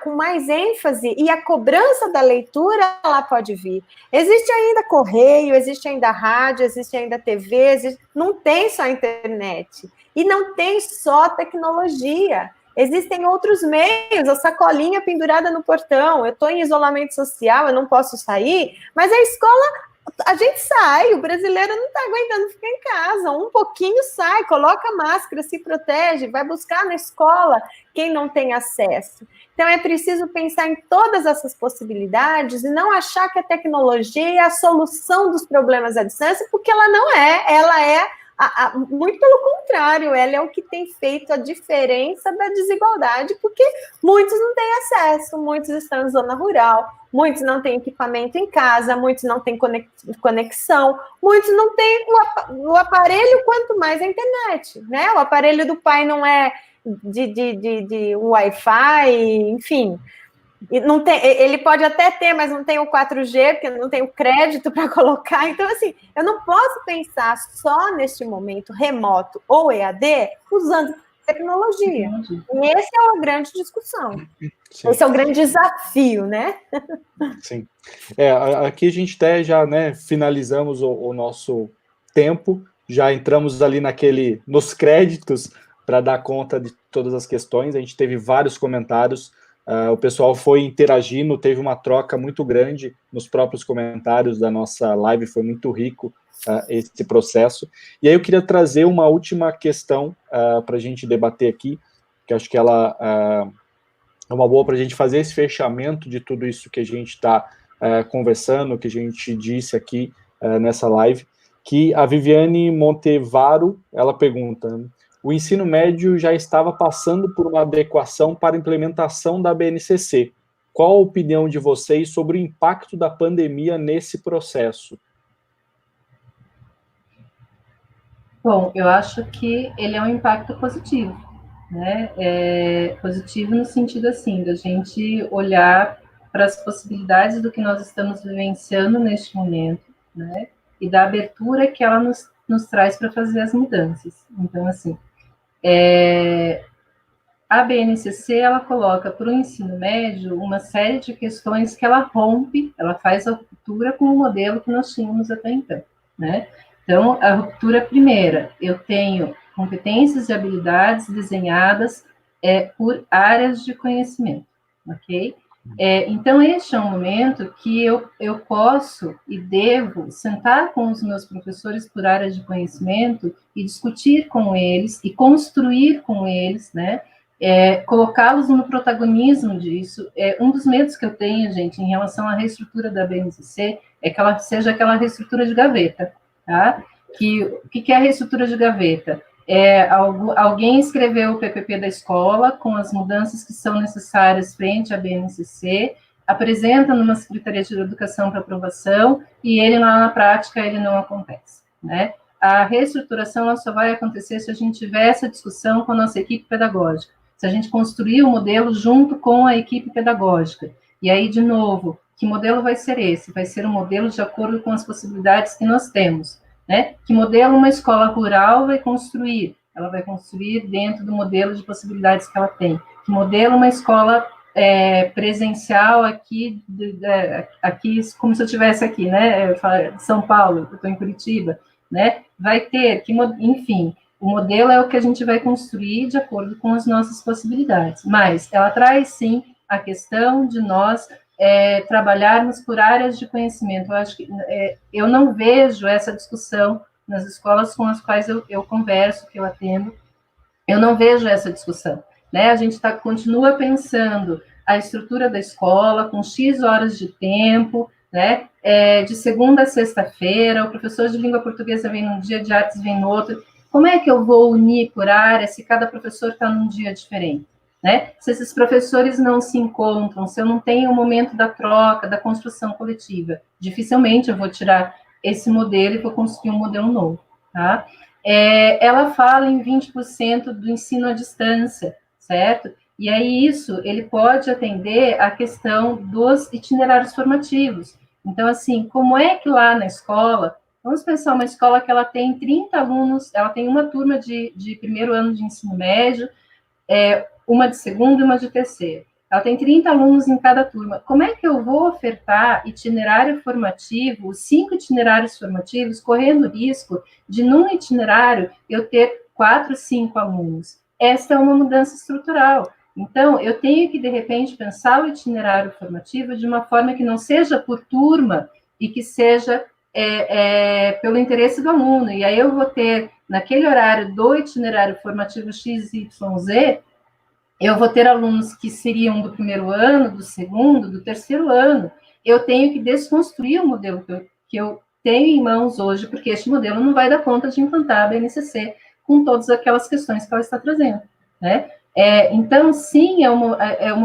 D: com mais ênfase? E a cobrança da leitura, ela pode vir. Existe ainda correio, existe ainda rádio, existe ainda TV, não tem só internet. E não tem só tecnologia. Existem outros meios, a sacolinha pendurada no portão. Eu estou em isolamento social, eu não posso sair, mas a escola... A gente sai, o brasileiro não está aguentando ficar em casa, um pouquinho sai, coloca máscara, se protege, vai buscar na escola quem não tem acesso. Então, é preciso pensar em todas essas possibilidades e não achar que a tecnologia é a solução dos problemas à distância, porque ela não é, ela é Muito pelo contrário, ela é o que tem feito a diferença da desigualdade, porque muitos não têm acesso, muitos estão em zona rural, muitos não têm equipamento em casa, muitos não têm conexão, muitos não têm o aparelho, quanto mais a internet, né? O aparelho do pai não é de Wi-Fi, enfim. E não tem, ele pode até ter, mas não tem o 4G, porque não tem o crédito para colocar. Então, assim, eu não posso pensar só neste momento remoto ou EAD usando tecnologia. E essa é uma grande discussão. Sim. Esse é o grande desafio, né?
B: Sim. Aqui a gente até já, né, finalizamos o nosso tempo, já entramos ali nos créditos para dar conta de todas as questões. A gente teve vários comentários. O pessoal foi interagindo, teve uma troca muito grande nos próprios comentários da nossa live, foi muito rico esse processo. E aí eu queria trazer uma última questão para a gente debater aqui, que acho que ela é uma boa para a gente fazer esse fechamento de tudo isso que a gente está conversando, que a gente disse aqui nessa live, que a Viviane Montevaro, ela pergunta: o ensino médio já estava passando por uma adequação para a implementação da BNCC. Qual a opinião de vocês sobre o impacto da pandemia nesse processo?
C: Bom, eu acho que ele é um impacto positivo, né? Positivo no sentido, assim, da gente olhar para as possibilidades do que nós estamos vivenciando neste momento, né? E da abertura que ela nos traz para fazer as mudanças. Então, assim, a BNCC, ela coloca para o ensino médio uma série de questões que ela rompe, ela faz a ruptura com o modelo que nós tínhamos até então, né? Então, a ruptura primeira, eu tenho competências e habilidades desenhadas por áreas de conhecimento, ok? Então, este é um momento que eu posso e devo sentar com os meus professores por áreas de conhecimento e discutir com eles e construir com eles, né? Colocá-los no protagonismo disso. Um dos medos que eu tenho, gente, em relação à reestrutura da BNCC é que ela seja aquela reestrutura de gaveta, tá? O que é a reestrutura de gaveta? Alguém escreveu o PPP da escola com as mudanças que são necessárias frente à BNCC, apresenta numa Secretaria de Educação para aprovação e ele lá na prática ele não acontece, né? A reestruturação ela só vai acontecer se a gente tiver essa discussão com a nossa equipe pedagógica, se a gente construir o modelo junto com a equipe pedagógica. E aí, de novo, que modelo vai ser esse? Vai ser um modelo de acordo com as possibilidades que nós temos, né? Que modelo uma escola rural vai construir? Ela vai construir dentro do modelo de possibilidades que ela tem. Que modelo uma escola presencial aqui, como se eu estivesse aqui, né? São Paulo, eu estou em Curitiba, né? Vai ter, enfim, o modelo é o que a gente vai construir de acordo com as nossas possibilidades. Mas ela traz, sim, a questão de nós trabalharmos por áreas de conhecimento. Eu acho que eu não vejo essa discussão nas escolas com as quais eu converso, que eu atendo, eu não vejo essa discussão, né? A gente continua pensando a estrutura da escola com X horas de tempo, né? De segunda a sexta-feira, o professor de língua portuguesa vem num dia, de artes vem no outro. Como é que eu vou unir por área se cada professor está num dia diferente? Né? Se esses professores não se encontram, se eu não tenho o momento da troca, da construção coletiva, dificilmente eu vou tirar esse modelo e vou construir um modelo novo, tá? Ela fala em 20% do ensino à distância, certo? E aí isso, ele pode atender a questão dos itinerários formativos. Então, assim, como é que lá na escola, vamos pensar uma escola que ela tem 30 alunos, ela tem uma turma de primeiro ano de ensino médio, uma de segundo e uma de terceiro. Ela tem 30 alunos em cada turma. Como é que eu vou ofertar itinerário formativo, 5 itinerários formativos, correndo risco de, num itinerário, eu ter 4, 5 alunos? Essa é uma mudança estrutural. Então, eu tenho que, de repente, pensar o itinerário formativo de uma forma que não seja por turma e que seja pelo interesse do aluno. E aí eu vou ter, naquele horário do itinerário formativo XYZ, eu vou ter alunos que seriam do primeiro ano, do segundo, do terceiro ano. Eu tenho que desconstruir o modelo que eu tenho em mãos hoje, porque este modelo não vai dar conta de implantar a BNCC com todas aquelas questões que ela está trazendo, né? Então, sim,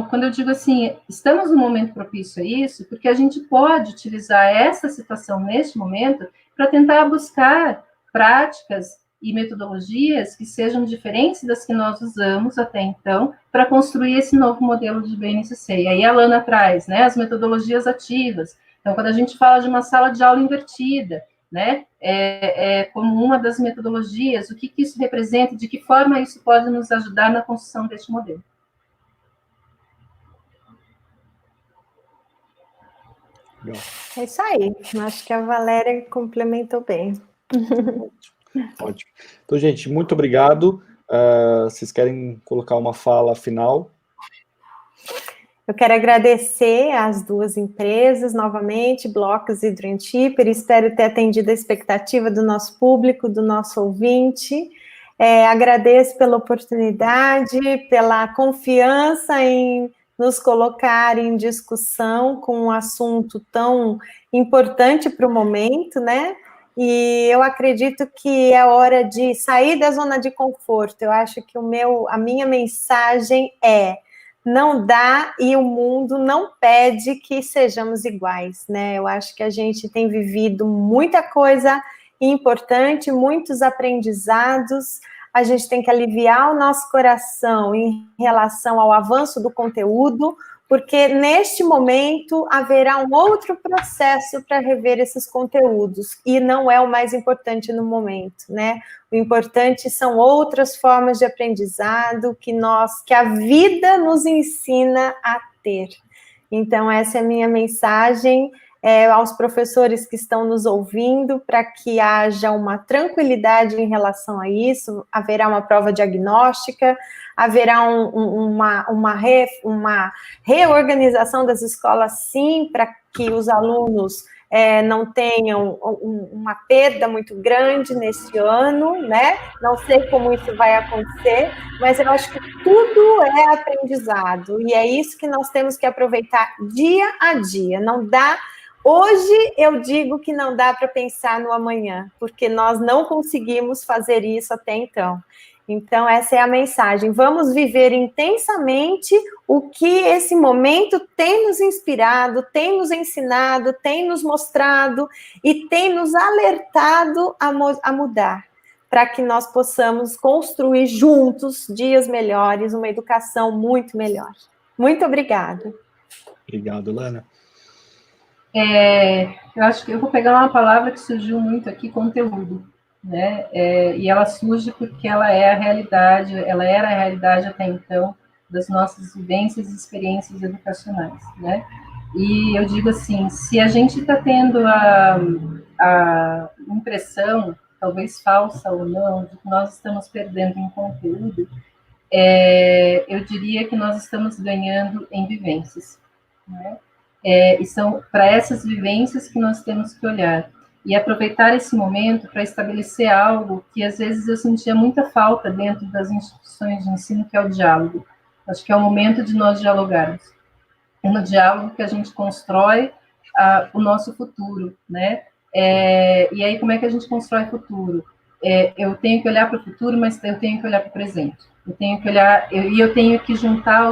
C: quando eu digo assim, estamos num momento propício a isso, porque a gente pode utilizar essa situação neste momento para tentar buscar práticas e metodologias que sejam diferentes das que nós usamos até então, para construir esse novo modelo de BNCC. E aí a Lana traz, né, as metodologias ativas. Então, quando a gente fala de uma sala de aula invertida, né, como uma das metodologias, o que isso representa, de que forma isso pode nos ajudar na construção deste modelo.
D: É isso aí, acho que a Valéria complementou bem.
B: Ótimo. Então, gente, muito obrigado. Vocês querem colocar uma fala final?
D: Eu quero agradecer às duas empresas, novamente, Blocos e Dream Shipper, espero ter atendido a expectativa do nosso público, do nosso ouvinte. Agradeço pela oportunidade, pela confiança em nos colocar em discussão com um assunto tão importante para o momento, né? E eu acredito que é hora de sair da zona de conforto. Eu acho que a minha mensagem não dá e o mundo não pede que sejamos iguais, né? Eu acho que a gente tem vivido muita coisa importante, muitos aprendizados, a gente tem que aliviar o nosso coração em relação ao avanço do conteúdo, porque neste momento haverá um outro processo para rever esses conteúdos, e não é o mais importante no momento, né? O importante são outras formas de aprendizado que a vida nos ensina a ter. Então, essa é a minha mensagem aos professores que estão nos ouvindo, para que haja uma tranquilidade em relação a isso. Haverá uma prova diagnóstica, haverá uma reorganização das escolas, sim, para que os alunos não tenham uma perda muito grande nesse ano, né? Não sei como isso vai acontecer, mas eu acho que tudo é aprendizado, e é isso que nós temos que aproveitar dia a dia. Não dá. Hoje eu digo que não dá para pensar no amanhã, porque nós não conseguimos fazer isso até então. Então, essa é a mensagem. Vamos viver intensamente o que esse momento tem nos inspirado, tem nos ensinado, tem nos mostrado e tem nos alertado a mudar, para que nós possamos construir juntos dias melhores, uma educação muito melhor. Muito obrigada.
B: Obrigado, Lana.
C: Eu acho que eu vou pegar uma palavra que surgiu muito aqui, conteúdo, né? E ela surge porque ela é a realidade, ela era a realidade até então das nossas vivências e experiências educacionais, né? E eu digo assim, se a gente está tendo a impressão, talvez falsa ou não, de que nós estamos perdendo em conteúdo, eu diria que nós estamos ganhando em vivências, né? E são para essas vivências que nós temos que olhar e aproveitar esse momento para estabelecer algo que às vezes eu sentia muita falta dentro das instituições de ensino, que é o diálogo. Acho que é o momento de nós dialogarmos. É no diálogo que a gente constrói o nosso futuro, né? E aí, como é que a gente constrói futuro? Eu tenho que olhar para o futuro, mas eu tenho que olhar para o presente. Eu tenho que olhar, eu tenho que juntar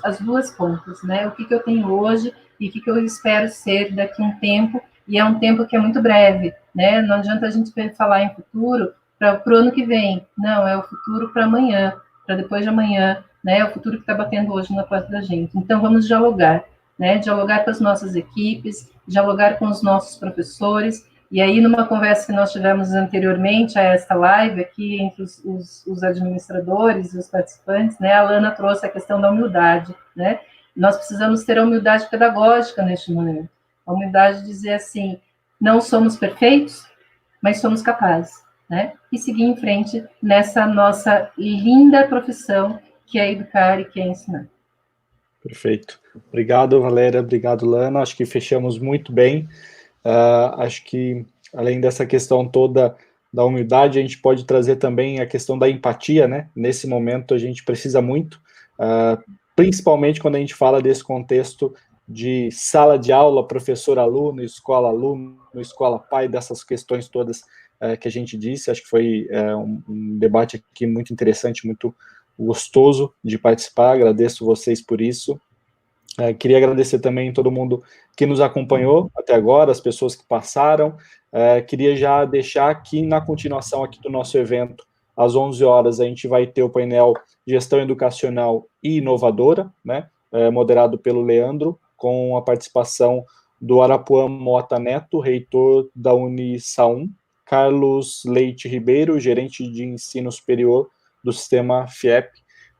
C: as duas pontas, né? O que eu tenho hoje e o que eu espero ser daqui a um tempo, e é um tempo que é muito breve, né? Não adianta a gente falar em futuro para o ano que vem, não, é o futuro para amanhã, para depois de amanhã, né? É o futuro que está batendo hoje na porta da gente. Então, vamos dialogar, né? Dialogar com as nossas equipes, dialogar com os nossos professores. E aí, numa conversa que nós tivemos anteriormente a esta live, aqui entre os administradores e os participantes, né, a Lana trouxe a questão da humildade, né? Nós precisamos ter a humildade pedagógica neste momento. A humildade de dizer assim, não somos perfeitos, mas somos capazes, né? E seguir em frente nessa nossa linda profissão, que é educar e que é ensinar.
B: Perfeito. Obrigado, Valéria. Obrigado, Lana. Acho que fechamos muito bem. Acho que, além dessa questão toda da humildade, a gente pode trazer também a questão da empatia, né? Nesse momento, a gente precisa muito, principalmente quando a gente fala desse contexto de sala de aula, professor-aluno, escola-aluno, escola-pai, dessas questões todas que a gente disse. Acho que foi um debate aqui muito interessante, muito gostoso de participar. Agradeço vocês por isso. Queria agradecer também todo mundo que nos acompanhou até agora, as pessoas que passaram. Queria já deixar que, na continuação aqui do nosso evento, às 11 horas, a gente vai ter o painel Gestão Educacional e Inovadora, né, moderado pelo Leandro, com a participação do Arapuã Mota Neto, reitor da Unisaum, Carlos Leite Ribeiro, gerente de ensino superior do sistema FIEP.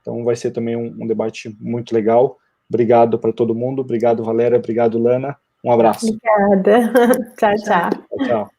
B: Então vai ser também um debate muito legal. Obrigado para todo mundo, obrigado Valéria, obrigado Lana, um abraço.
D: Obrigada, tchau, tchau.
B: Tchau.